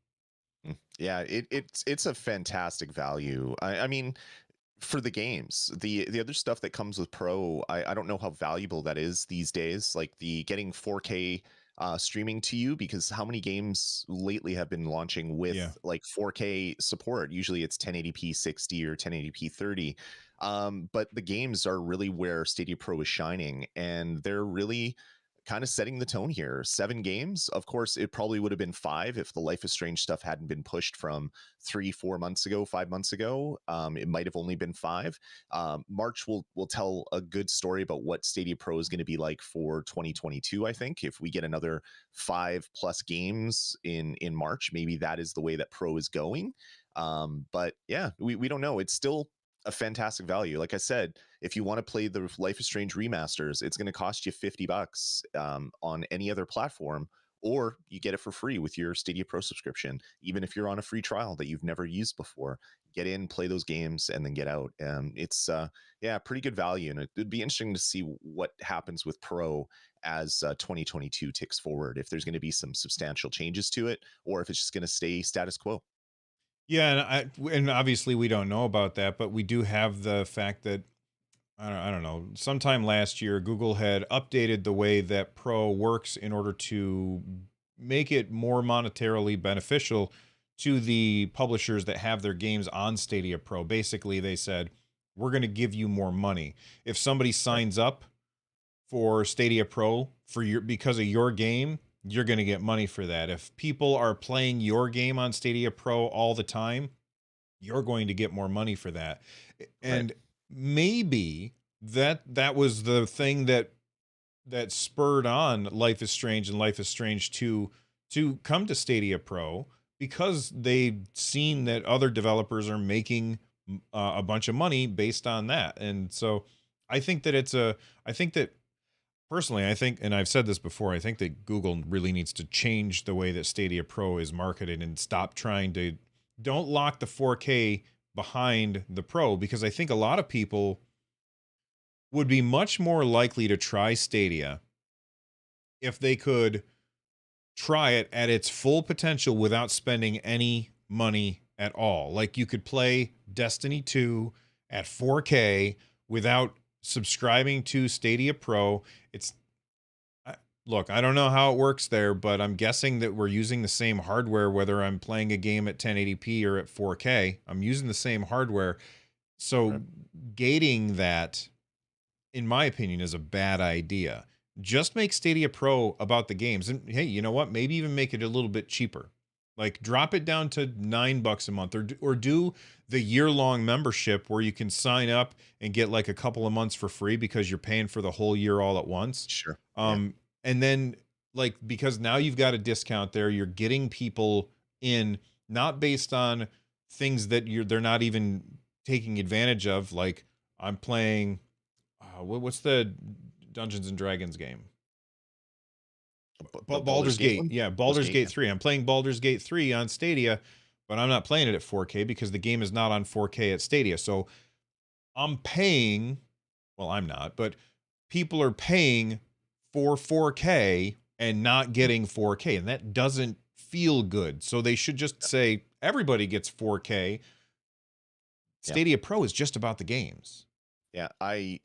Yeah, it's a fantastic value. I mean, for the games, the other stuff that comes with Pro, I don't know how valuable that is these days. Like the getting 4K streaming to you, because how many games lately have been launching with Yeah. like 4K support? Usually it's 1080p 60 or 1080p 30. But the games are really where Stadia Pro is shining, and they're really kind of setting the tone here. 7 games. Of course, it probably would have been 5 if the Life is Strange stuff hadn't been pushed from 3-4 months ago, 5 months ago. It might have only been 5. March will tell a good story about what Stadia Pro is going to be like for 2022. I think if we get another 5+ games in March, maybe that is the way that Pro is going. But yeah, we don't know. It's still a fantastic value. Like I said, if you want to play the Life is Strange remasters, it's going to cost you $50 on any other platform, or you get it for free with your Stadia Pro subscription. Even if you're on a free trial that you've never used before, get in, play those games, and then get out. It's yeah, pretty good value, and it'd be interesting to see what happens with Pro as 2022 ticks forward. If there's going to be some substantial changes to it, or if it's just going to stay status quo. Yeah, and obviously we don't know about that, but we do have the fact that I don't know. Sometime last year, Google had updated the way that Pro works in order to make it more monetarily beneficial to the publishers that have their games on Stadia Pro. Basically, they said, we're going to give you more money. If somebody signs up for Stadia Pro because of your game, you're going to get money for that. If people are playing your game on Stadia Pro all the time, you're going to get more money for that. And maybe that was the thing that spurred on Life is Strange and Life is Strange 2 to come to Stadia Pro, because they've seen that other developers are making a bunch of money based on that. And so I think that I think that personally, I think, and I've said this before, I think that Google really needs to change the way that Stadia Pro is marketed and stop trying to, don't lock the 4K behind the Pro, because I think a lot of people would be much more likely to try Stadia if they could try it at its full potential without spending any money at all. Like you could play Destiny 2 at 4K without subscribing to Stadia Pro. Look, I don't know how it works there, but I'm guessing that we're using the same hardware, whether I'm playing a game at 1080p or at 4K. I'm using the same hardware. So gating that, in my opinion, is a bad idea. Just make Stadia Pro about the games. And hey, you know what? Maybe even make it a little bit cheaper. Like drop it down to $9 a month, or do the year-long membership where you can sign up and get like a couple of months for free because you're paying for the whole year all at once. Sure. And then like, because now you've got a discount there, you're getting people in, not based on things that they're not even taking advantage of. Like I'm playing, what's the Dungeons and Dragons game? Baldur's Gate. Yeah, Baldur's Gate 3. I'm playing Baldur's Gate 3 on Stadia, but I'm not playing it at 4K because the game is not on 4K at Stadia. So I'm paying, well, I'm not, but people are paying for 4K and not getting 4K, and that doesn't feel good. So they should just say everybody gets 4K. Stadia Pro is just about the games. Yeah, I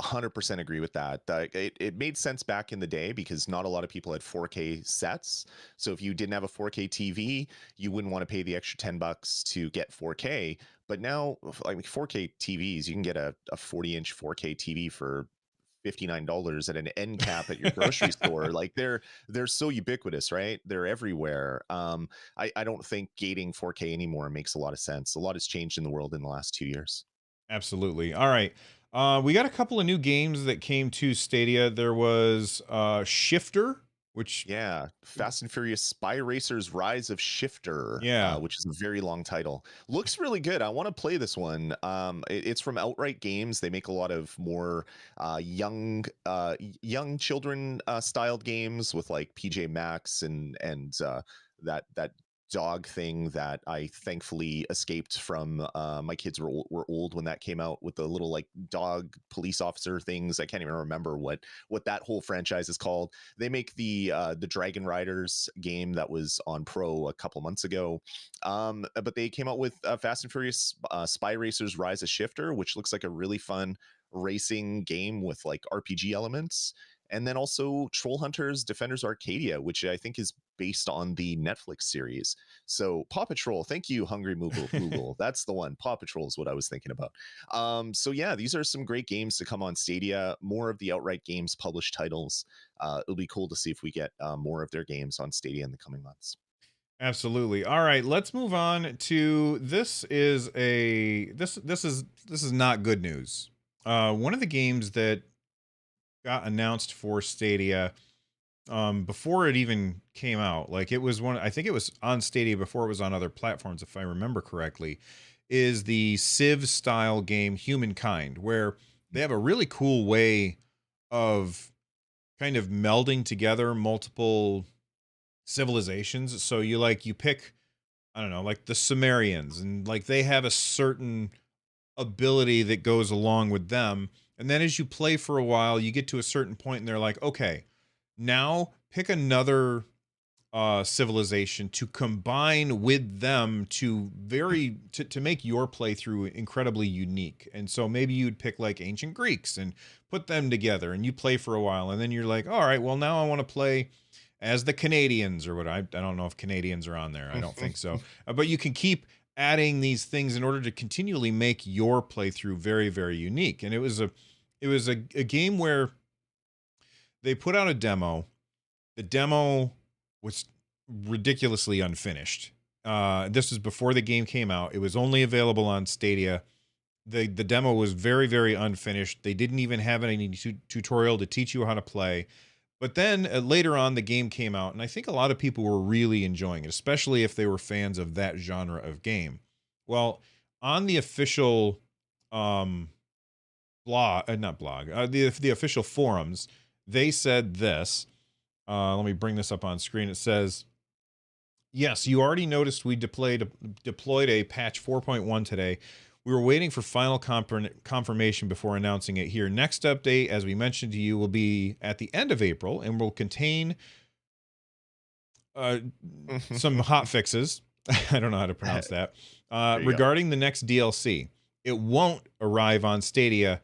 100% agree with that. It made sense back in the day because not a lot of people had 4K sets. So if you didn't have a 4K TV, you wouldn't want to pay the extra $10 to get 4K. But now, like 4K TVs, you can get a 40-inch 4K TV for $59 at an end cap at your grocery store. Like they're so ubiquitous, right? They're everywhere. I don't think gating 4K anymore makes a lot of sense. A lot has changed in the world in the last 2 years. Absolutely. All right. We got a couple of new games that came to Stadia. There was Shifter, which... Yeah, Fast and Furious Spy Racers Rise of Shifter, Yeah. Which is a very long title. Looks really good. I want to play this one. It's from Outright Games. They make a lot of more young children styled games with like PJ Masks and that dog thing that I thankfully escaped from. My kids were old when that came out, with the little like dog police officer things. I can't even remember what that whole franchise is called. They make the Dragon Riders game that was on Pro a couple months ago, but they came out with Fast and Furious Spy Racers Rise of Shifter, which looks like a really fun racing game with like RPG elements. And then also Troll Hunters Defenders Arcadia, which I think is based on the Netflix series. So Paw Patrol, thank you, Hungry Moogle. That's the one. Paw Patrol is what I was thinking about. So yeah, these are some great games to come on Stadia. More of the Outright Games published titles. It'll be cool to see if we get more of their games on Stadia in the coming months. Absolutely. All right, let's move on to this is not good news. One of the games that got announced for Stadia before it even came out, like it was I think it was on Stadia before it was on other platforms, if I remember correctly, is the Civ style game Humankind, where they have a really cool way of kind of melding together multiple civilizations. So you pick, I don't know, like the Sumerians, and like they have a certain ability that goes along with them. And then as you play for a while, you get to a certain point and they're like, okay, now pick another civilization to combine with them to make your playthrough incredibly unique. And so maybe you'd pick like ancient Greeks and put them together, and you play for a while, and then you're like, all right, well now I want to play as the Canadians or what. I don't know if Canadians are on there. I don't think so. But you can keep adding these things in order to continually make your playthrough very, very unique. And it was a game where they put out a demo. The demo was ridiculously unfinished. This was before the game came out. It was only available on Stadia. The demo was very, very unfinished. They didn't even have any tutorial to teach you how to play. But then later on, the game came out, and I think a lot of people were really enjoying it, especially if they were fans of that genre of game. Well, on the official the official forums, they said this. Let me bring this up on screen. It says, yes, you already noticed we deployed a patch 4.1 today. We were waiting for final confirmation before announcing it here. Next update, as we mentioned to you, will be at the end of April and will contain uh, some hot fixes. I don't know how to pronounce that. There you go. Regarding the next DLC, it won't arrive on Stadia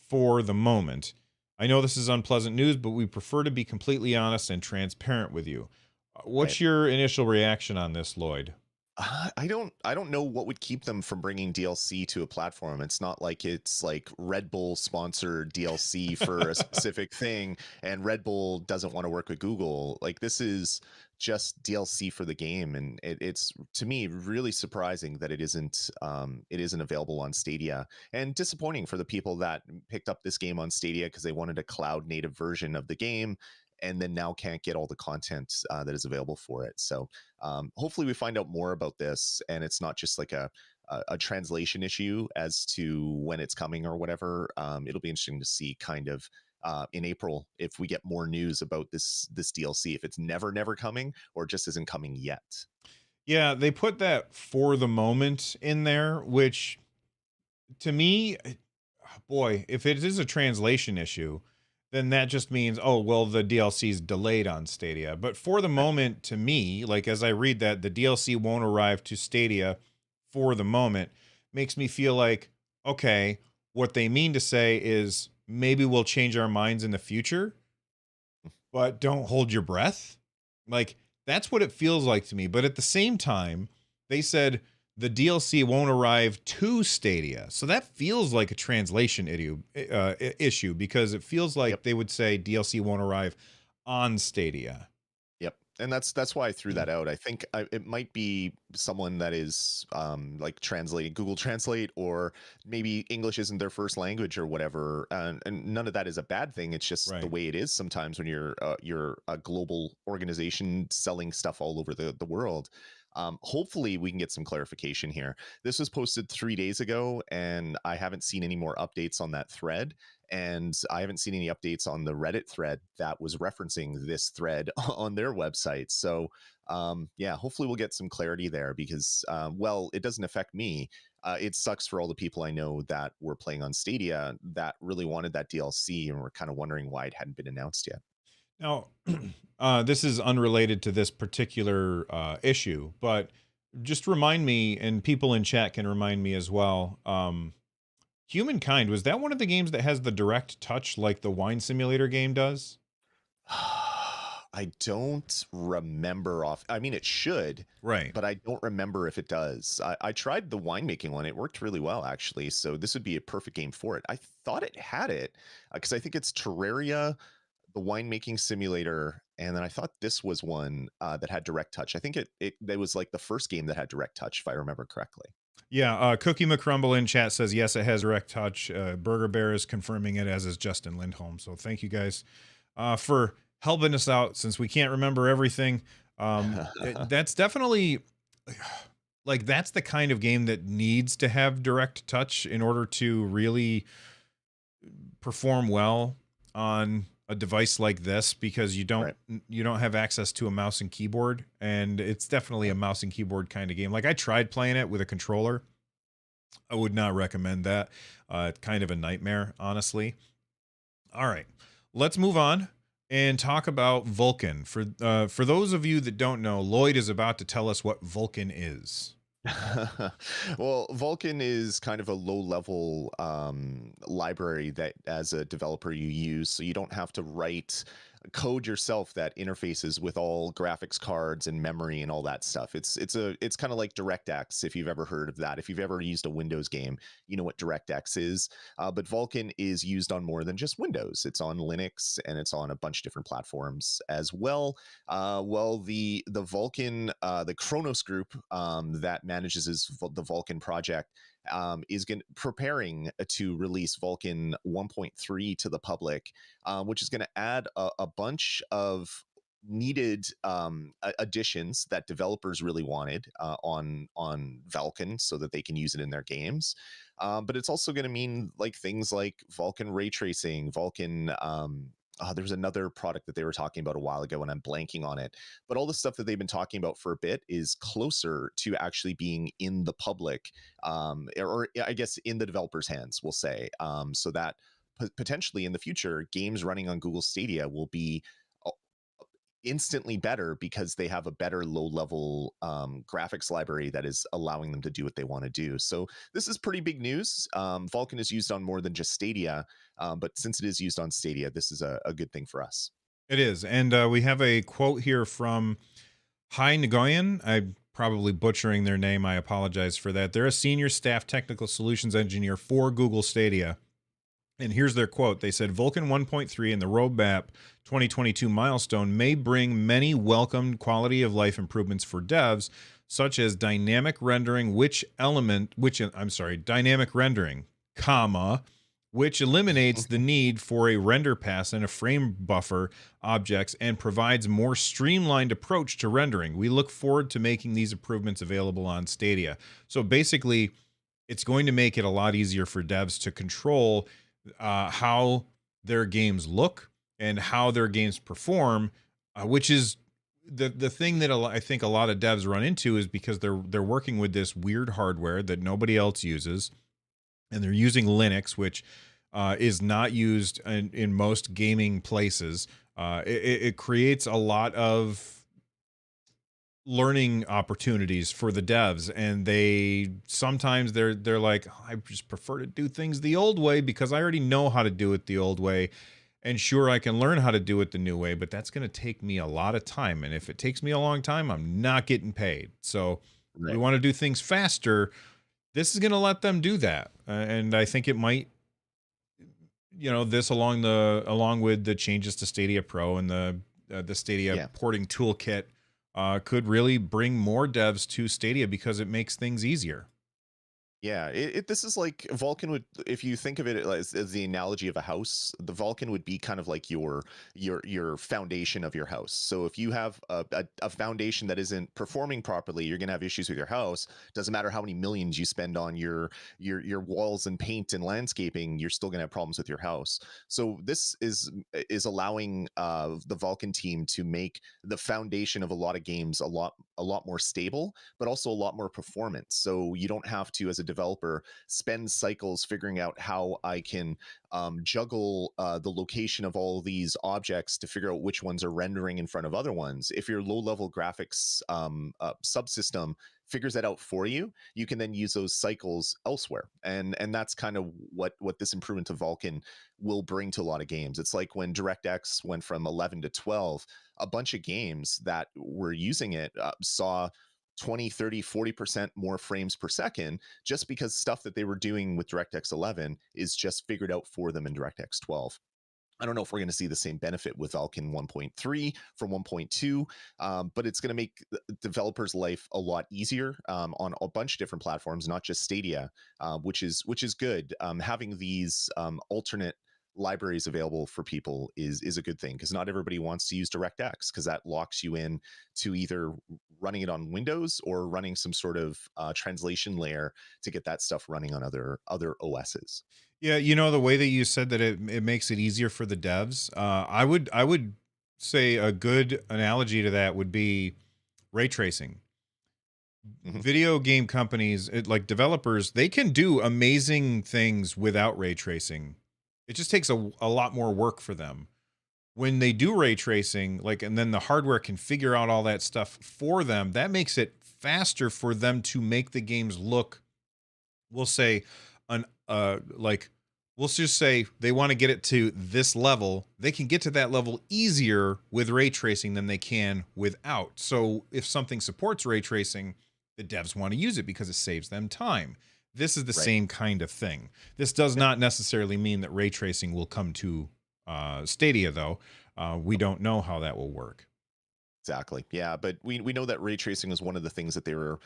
for the moment. I know this is unpleasant news, but we prefer to be completely honest and transparent with you. What's Right. your initial reaction on this, Lloyd? I don't know what would keep them from bringing DLC to a platform. It's not like it's like Red Bull sponsored DLC for a specific thing and Red Bull doesn't want to work with Google. Like this is just DLC for the game, and it's to me really surprising that it isn't available on Stadia, and disappointing for the people that picked up this game on Stadia because they wanted a cloud native version of the game and then now can't get all the content that is available for it. So hopefully we find out more about this and it's not just like a translation issue as to when it's coming or whatever. It'll be interesting to see kind of in April if we get more news about this DLC, if it's never coming or just isn't coming yet. Yeah, they put that for the moment in there, which to me, boy, if it is a translation issue, then that just means, oh, well, the DLC is delayed on Stadia. But for the Right. moment, to me, like as I read that, the DLC won't arrive to Stadia for the moment, makes me feel like, okay, what they mean to say is maybe we'll change our minds in the future, but don't hold your breath. Like that's what it feels like to me. But at the same time, they said the DLC won't arrive to Stadia. So that feels like a translation issue because it feels Yep. like they would say DLC won't arrive on Stadia. Yep. And that's why I threw that out. I think it might be someone that is like translating Google Translate, or maybe English isn't their first language or whatever. And none of that is a bad thing. It's just the Right. way it is sometimes when you're a global organization selling stuff all over the world. Hopefully we can get some clarification here. This was posted 3 days ago, and I haven't seen any more updates on that thread, and I haven't seen any updates on the Reddit thread that was referencing this thread on their website. So, yeah, hopefully we'll get some clarity there because, well, it doesn't affect me. It sucks for all the people I know that were playing on Stadia that really wanted that DLC and were kind of wondering why it hadn't been announced yet. Now, this is unrelated to this particular issue, but just remind me, and people in chat can remind me as well. Humankind, was that one of the games that has the direct touch like the wine simulator game does? I don't remember off. I mean, it should, Right. but I don't remember if it does. I tried the winemaking one. It worked really well, actually. So this would be a perfect game for it. I thought it had it because I think it's Terraria, the winemaking simulator, and then I thought this was one that had direct touch. I think it was like the first game that had direct touch, if I remember correctly. Yeah, Cookie McCrumble in chat says yes, it has direct touch. Burger Bear is confirming it, as is Justin Lindholm. So thank you guys for helping us out since we can't remember everything. That's definitely like that's the kind of game that needs to have direct touch in order to really perform well on a device like this because Right. you don't have access to a mouse and keyboard, and it's definitely a mouse and keyboard kind of game. Like I tried playing it with a controller. I would not recommend that. It's kind of a nightmare, honestly. All right, let's move on and talk about Vulcan. For those of you that don't know, Lloyd is about to tell us what Vulcan is. Well, Vulkan is kind of a low level library that as a developer you use. So you don't have to write code yourself that interfaces with all graphics cards and memory and all that stuff. It's kind of like DirectX, if you've ever heard of that. If you've ever used a Windows game, you know what DirectX is. But Vulkan is used on more than just Windows. It's on Linux and it's on a bunch of different platforms as well. Well, the Vulcan, the Kronos group that manages the Vulcan project is preparing to release Vulcan 1.3 to the public, which is going to add a bunch of needed additions that developers really wanted on Vulcan so that they can use it in their games. But it's also going to mean like things like Vulcan ray tracing, Vulcan there's another product that they were talking about a while ago, and I'm blanking on it. But all the stuff that they've been talking about for a bit is closer to actually being in the public, or I guess in the developers' hands, we'll say, so that potentially in the future, games running on Google Stadia will be instantly better because they have a better low level graphics library that is allowing them to do what they want to do. So this is pretty big news. Vulkan is used on more than just Stadia, but since it is used on Stadia, this is a good thing for us. It is. And we have a quote here from Hai Nguyen. I'm probably butchering their name. I apologize for that. They're a senior staff technical solutions engineer for Google Stadia. And here's their quote. They said, Vulkan 1.3 and the roadmap 2022 milestone may bring many welcomed quality of life improvements for devs, such as dynamic rendering, dynamic rendering, comma, which eliminates the need for a render pass and a frame buffer objects and provides more streamlined approach to rendering. We look forward to making these improvements available on Stadia. So basically, it's going to make it a lot easier for devs to control how their games look and how their games perform, which is the thing that I think a lot of devs run into, is because they're working with this weird hardware that nobody else uses, and they're using Linux, which is not used in most gaming places. It creates a lot of learning opportunities for the devs, and sometimes they're like, I just prefer to do things the old way because I already know how to do it the old way, and sure, I can learn how to do it the new way, but that's going to take me a lot of time, and if it takes me a long time, I'm not getting paid. So we want to do things faster. This is going to let them do that, and I think it might, this along with the changes to Stadia Pro and the Stadia porting toolkit, could really bring more devs to Stadia because it makes things easier. Yeah, this is like Vulkan would, if you think of it as the analogy of a house, the Vulkan would be kind of like your foundation of your house. So if you have a foundation that isn't performing properly, you're gonna have issues with your house. Doesn't matter how many millions you spend on your walls and paint and landscaping, you're still gonna have problems with your house. So this is allowing the Vulkan team to make the foundation of a lot of games a lot more stable, but also a lot more performance. So you don't have to, as a developer, spend cycles figuring out how I can juggle the location of all these objects to figure out which ones are rendering in front of other ones. If your low-level graphics subsystem figures that out for you, you can then use those cycles elsewhere. And that's kind of what this improvement to Vulkan will bring to a lot of games. It's like when DirectX went from 11 to 12, a bunch of games that were using it saw 20, 30, 40% more frames per second, just because stuff that they were doing with DirectX 11 is just figured out for them in DirectX 12. I don't know if we're going to see the same benefit with Vulkan 1.3 from 1.2, but it's going to make developers' life a lot easier on a bunch of different platforms, not just Stadia, which is good. Having these alternate libraries available for people is a good thing, because not everybody wants to use DirectX, because that locks you in to either running it on Windows or running some sort of translation layer to get that stuff running on other OSs. Yeah, the way that you said that it makes it easier for the devs, I would say a good analogy to that would be ray tracing. Mm-hmm. Video game companies, like developers, they can do amazing things without ray tracing. It just takes a lot more work for them. When they do ray tracing, and then the hardware can figure out all that stuff for them, that makes it faster for them to make the games look, we'll say, let's just say they want to get it to this level. They can get to that level easier with ray tracing than they can without. So if something supports ray tracing, the devs want to use it because it saves them time. This is the same kind of thing. This does not necessarily mean that ray tracing will come to Stadia, though. We don't know how that will work. Exactly. Yeah, but we know that ray tracing was one of the things that they were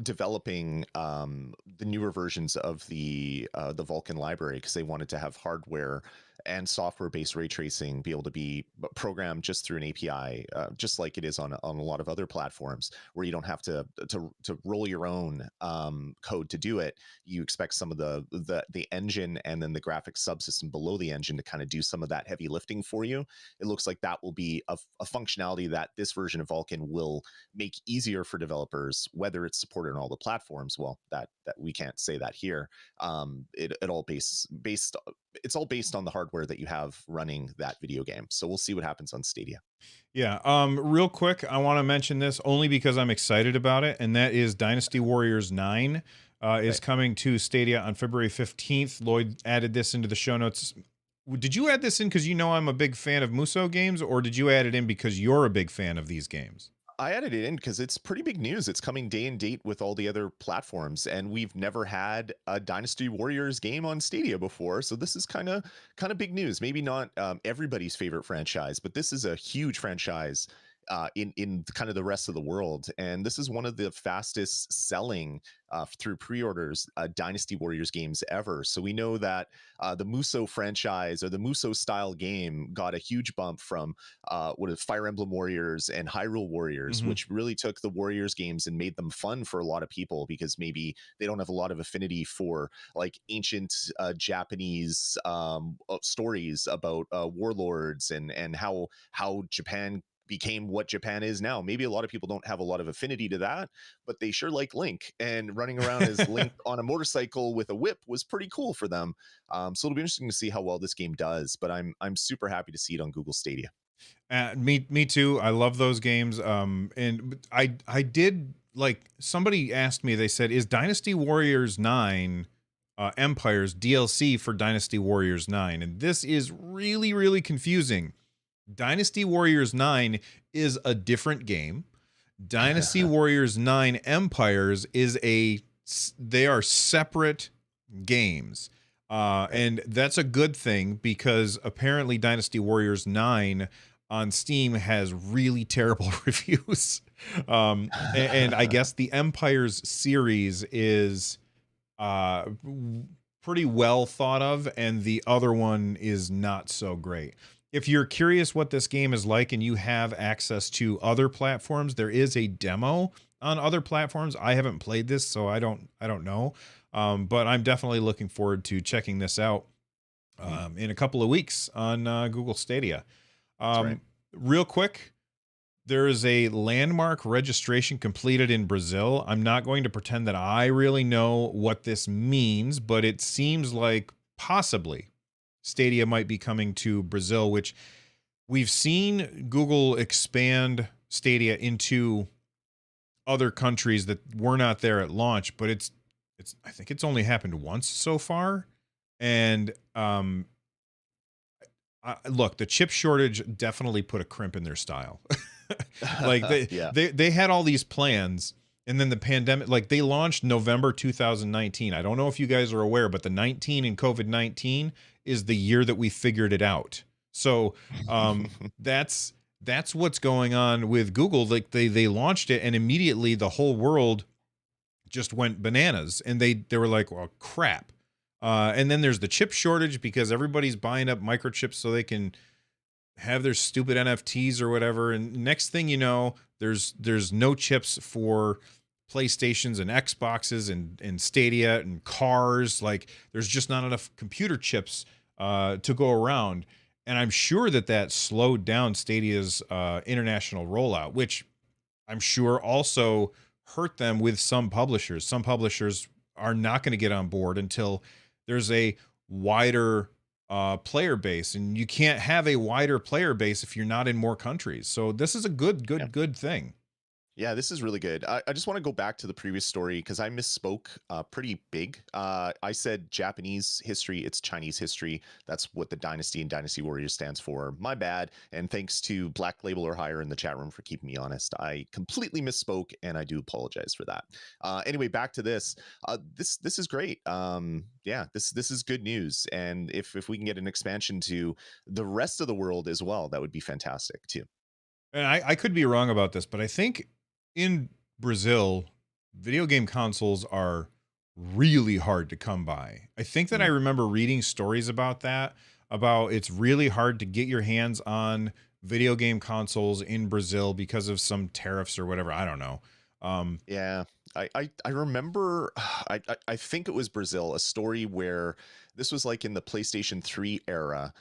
developing the newer versions of the Vulkan library because they wanted to have hardware and software-based ray tracing be able to be programmed just through an API, just like it is on a lot of other platforms, where you don't have to roll your own code to do it. You expect some of the engine and then the graphics subsystem below the engine to kind of do some of that heavy lifting for you. It looks like that will be a functionality that this version of Vulkan will make easier for developers, whether it's supported on all the platforms. Well, that we can't say that here. It all based it's all based on the hardware that you have running that video game. So we'll see what happens on Stadia. Yeah. Real quick, I want to mention this only because I'm excited about it, and that is Dynasty Warriors 9 is Right. coming to Stadia on February 15th. Lloyd added this into the show notes. Did you add this in because you know I'm a big fan of Muso games, or did you add it in because you're a big fan of these games? I added it in because it's pretty big news. It's coming day and date with all the other platforms, and we've never had a Dynasty Warriors game on Stadia before. So this is kind of big news. Maybe not everybody's favorite franchise, but this is a huge franchise in kind of the rest of the world. And this is one of the fastest selling through pre-orders Dynasty Warriors games ever. So we know that the Muso franchise, or the Muso style game, got a huge bump from what is Fire Emblem Warriors and Hyrule Warriors, Mhm. which really took the Warriors games and made them fun for a lot of people, because maybe they don't have a lot of affinity for like ancient Japanese stories about warlords and how Japan became what Japan is now. Maybe a lot of people don't have a lot of affinity to that, but they sure like Link, and running around as Link on a motorcycle with a whip was pretty cool for them. So it'll be interesting to see how well this game does, but I'm super happy to see it on Google Stadia. Me too. I love those games. And I did, like, somebody asked me. They said, "Is Dynasty Warriors 9 Empires DLC for Dynasty Warriors 9?" And this is really really confusing. Dynasty Warriors 9 is a different game. Dynasty Warriors 9 Empires is they are separate games. Right. And that's a good thing, because apparently Dynasty Warriors 9 on Steam has really terrible reviews. And I guess the Empires series is uh, pretty well thought of, and the other one is not so great. If you're curious what this game is like and you have access to other platforms, there is a demo on other platforms. I haven't played this, so I don't know. But I'm definitely looking forward to checking this out Mhm. in a couple of weeks on Google Stadia. That's right. Um, Real quick, there is a landmark registration completed in Brazil. I'm not going to pretend that I really know what this means, but it seems like possibly Stadia might be coming to Brazil, which we've seen Google expand Stadia into other countries that were not there at launch, but it's I think it's only happened once so far. And look, the chip shortage definitely put a crimp in their style. Like Yeah. they had all these plans, and then the pandemic, like, they launched November 2019. I don't know if you guys are aware, but the 19 in COVID-19 is the year that we figured it out. So that's what's going on with Google. Like, they launched it, and immediately the whole world just went bananas, and they were like, well, crap. And then there's the chip shortage because everybody's buying up microchips so they can have their stupid NFTs or whatever. And next thing you know, there's no chips for PlayStations and Xboxes and Stadia and cars. Like, there's just not enough computer chips to go around. And I'm sure that slowed down Stadia's international rollout, which I'm sure also hurt them with some publishers. Some publishers are not going to get on board until there's a wider player base, and you can't have a wider player base if you're not in more countries. So this is a good thing. Yeah, this is really good. I just want to go back to the previous story because I misspoke pretty big. I said Japanese history, it's Chinese history. That's what the Dynasty and Dynasty Warriors stands for. My bad. And thanks to Black Label or Higher in the chat room for keeping me honest. I completely misspoke, and I do apologize for that. Anyway, back to this. This is great. Yeah, this is good news. And if we can get an expansion to the rest of the world as well, that would be fantastic too. And I could be wrong about this, but I think in Brazil video game consoles are really hard to come by. I think that I remember reading stories about that, about it's really hard to get your hands on video game consoles in Brazil because of some tariffs or whatever. I don't know. Yeah, I remember. I think it was Brazil. A story where this was like in the PlayStation 3 era.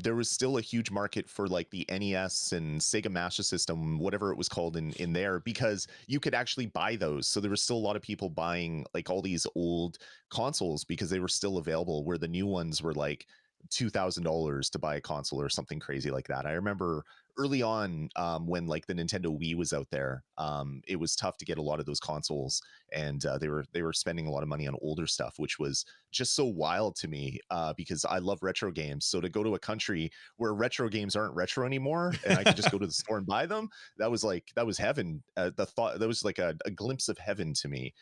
There was still a huge market for like the NES and Sega Master System, whatever it was called in there, because you could actually buy those. So there was still a lot of people buying like all these old consoles because they were still available. Where the new ones were like $2,000 to buy a console or something crazy like that. I remember early on, when like the Nintendo Wii was out there, it was tough to get a lot of those consoles, and they were spending a lot of money on older stuff, which was just so wild to me, because I love retro games. So to go to a country where retro games aren't retro anymore, and I could just go to the store and buy them, that was heaven. The thought that was like a glimpse of heaven to me.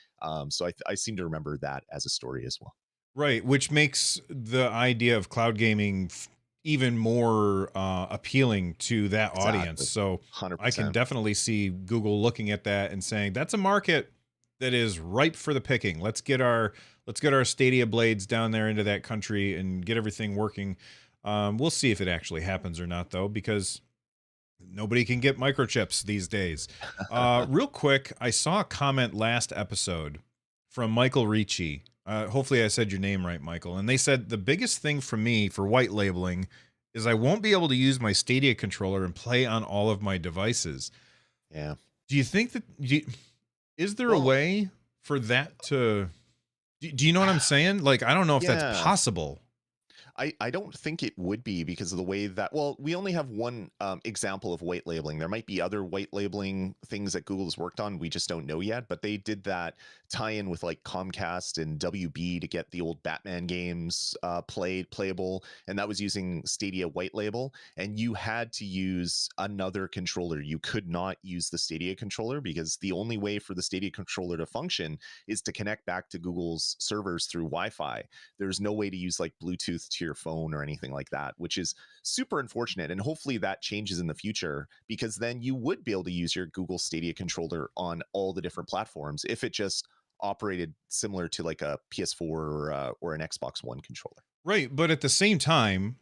So I seem to remember that as a story as well. Right, which makes the idea of cloud gaming even more appealing to that audience. Exactly, So I can 100%. definitely see Google looking at that and saying that's a market that is ripe for the picking. Let's get our Stadia blades down there into that country and get everything working. We'll see if it actually happens or not, though, because nobody can get microchips these days. Real quick, I saw a comment last episode from Michael Ricci. Hopefully I said your name right, Michael. And they said the biggest thing for me for white labeling is I won't be able to use my Stadia controller and play on all of my devices. Yeah. Do you think that is there a Well, way for that to do you know what I'm saying? Like I don't know if that's yeah. possible. I don't think it would be because of the way that, well, we only have one example of white labeling. There might be other white labeling things that Google has worked on. We just don't know yet, but they did that tie in with like Comcast and WB to get the old Batman games playable. And that was using Stadia white label. And you had to use another controller. You could not use the Stadia controller because the only way for the Stadia controller to function is to connect back to Google's servers through Wi-Fi. There's no way to use like Bluetooth to your phone or anything like that, which is super unfortunate. And hopefully that changes in the future, because then you would be able to use your Google Stadia controller on all the different platforms if it just operated similar to like a PS4 or an Xbox One controller. Right, but at the same time,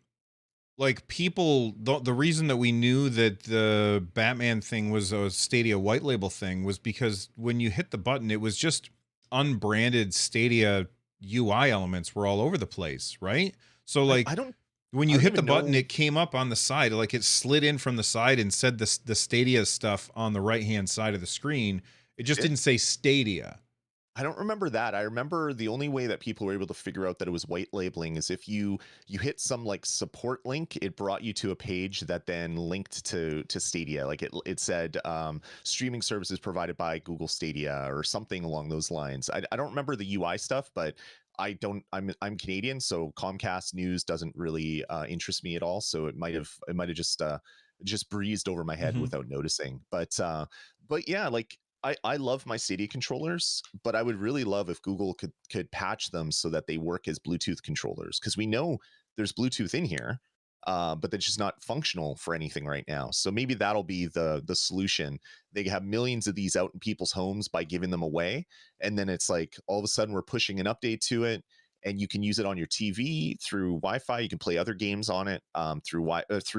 like people the reason that we knew that the Batman thing was a Stadia white label thing was because when you hit the button it was just unbranded Stadia UI elements were all over the place, right? So I like don't when I you don't hit the even button know. it came up on the side, like it slid in from the side and said the Stadia stuff on the right hand side of the screen. It just It didn't say Stadia. I don't remember that. I remember the only way that people were able to figure out that it was white labeling is if you hit some like support link, it brought you to a page that then linked to Stadia. Like it said streaming services provided by Google Stadia or something along those lines. I don't remember the UI stuff, but I'm Canadian, so Comcast news doesn't really interest me at all. So it might have just breezed over my head Mhm. without noticing. But yeah, like I love my Stadia controllers, but I would really love if Google could patch them so that they work as Bluetooth controllers, because we know there's Bluetooth in here, but they're just not functional for anything right now. So maybe that'll be the solution. They have millions of these out in people's homes by giving them away, and then it's like all of a sudden we're pushing an update to it, and you can use it on your TV through Wi-Fi. You can play other games on it through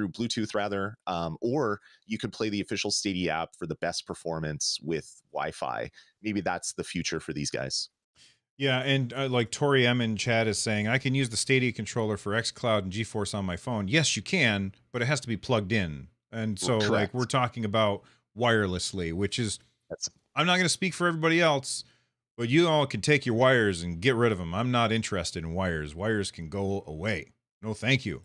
Bluetooth rather, or you can play the official Stadia app for the best performance with Wi-Fi. Maybe that's the future for these guys. Yeah, and like Tori M in chat is saying, I can use the Stadia controller for xCloud and GeForce on my phone. Yes, you can, but it has to be plugged in. And so, like, we're Correct. talking about wirelessly, which is, That's I'm not going to speak for everybody else, but you all can take your wires and get rid of them. I'm not interested in wires. Wires can go away. No, thank you.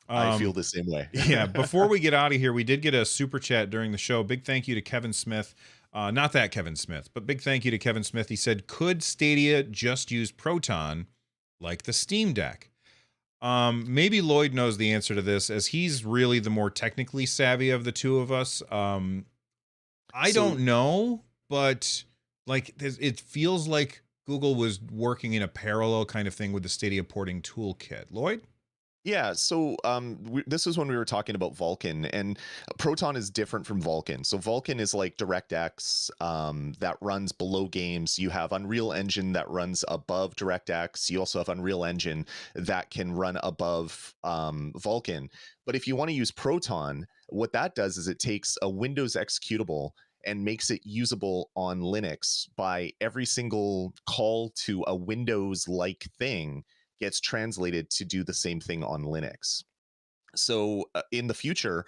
I feel Um, the same way. yeah, before we get out of here, we did get a super chat during the show. Big thank you to Kevin Smith. Not that Kevin Smith, but big thank you to Kevin Smith. He said, could Stadia just use Proton like the Steam Deck? Maybe Lloyd knows the answer to this, as he's really the more technically savvy of the two of us. I So don't know, but like it feels like Google was working in a parallel kind of thing with the Stadia porting toolkit. Lloyd? Yeah, so this is when we were talking about Vulkan, and Proton is different from Vulkan. So Vulkan is like DirectX that runs below games. You have Unreal Engine that runs above DirectX. You also have Unreal Engine that can run above Vulkan. But if you want to use Proton, what that does is it takes a Windows executable and makes it usable on Linux by every single call to a Windows-like thing gets translated to do the same thing on Linux. So in the future,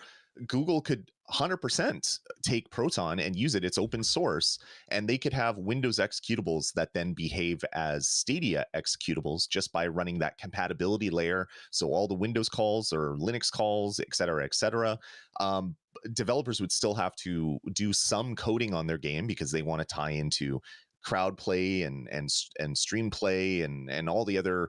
Google could 100% take Proton and use it. It's open source, and they could have Windows executables that then behave as Stadia executables just by running that compatibility layer. So all the Windows calls or Linux calls, et cetera, et cetera. Developers would still have to do some coding on their game because they want to tie into crowd play and stream play and all the other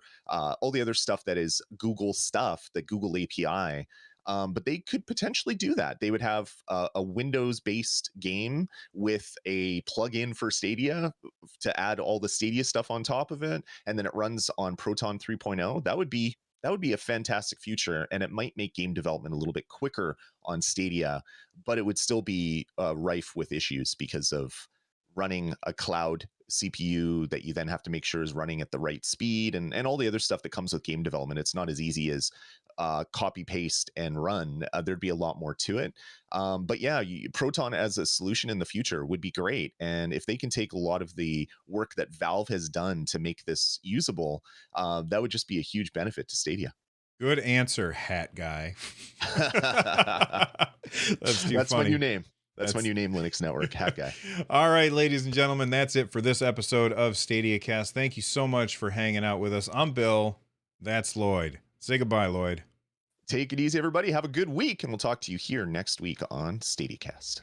stuff that is Google stuff, the Google API. But they could potentially do that. They would have a Windows-based game with a plugin for Stadia to add all the Stadia stuff on top of it, and then it runs on Proton 3.0. That would be a fantastic future, and it might make game development a little bit quicker on Stadia, but it would still be rife with issues because of running a cloud CPU that you then have to make sure is running at the right speed and all the other stuff that comes with game development. It's not as easy as copy, paste, and run. There'd be a lot more to it. But yeah, Proton as a solution in the future would be great. And if they can take a lot of the work that Valve has done to make this usable, that would just be a huge benefit to Stadia. Good answer, hat guy. That's too That's funny. my new name. That's my new name, Linux Network, Hat Guy. All right, ladies and gentlemen, that's it for this episode of Stadiacast. Thank you so much for hanging out with us. I'm Bill. That's Lloyd. Say goodbye, Lloyd. Take it easy, everybody. Have a good week, and we'll talk to you here next week on Stadiacast.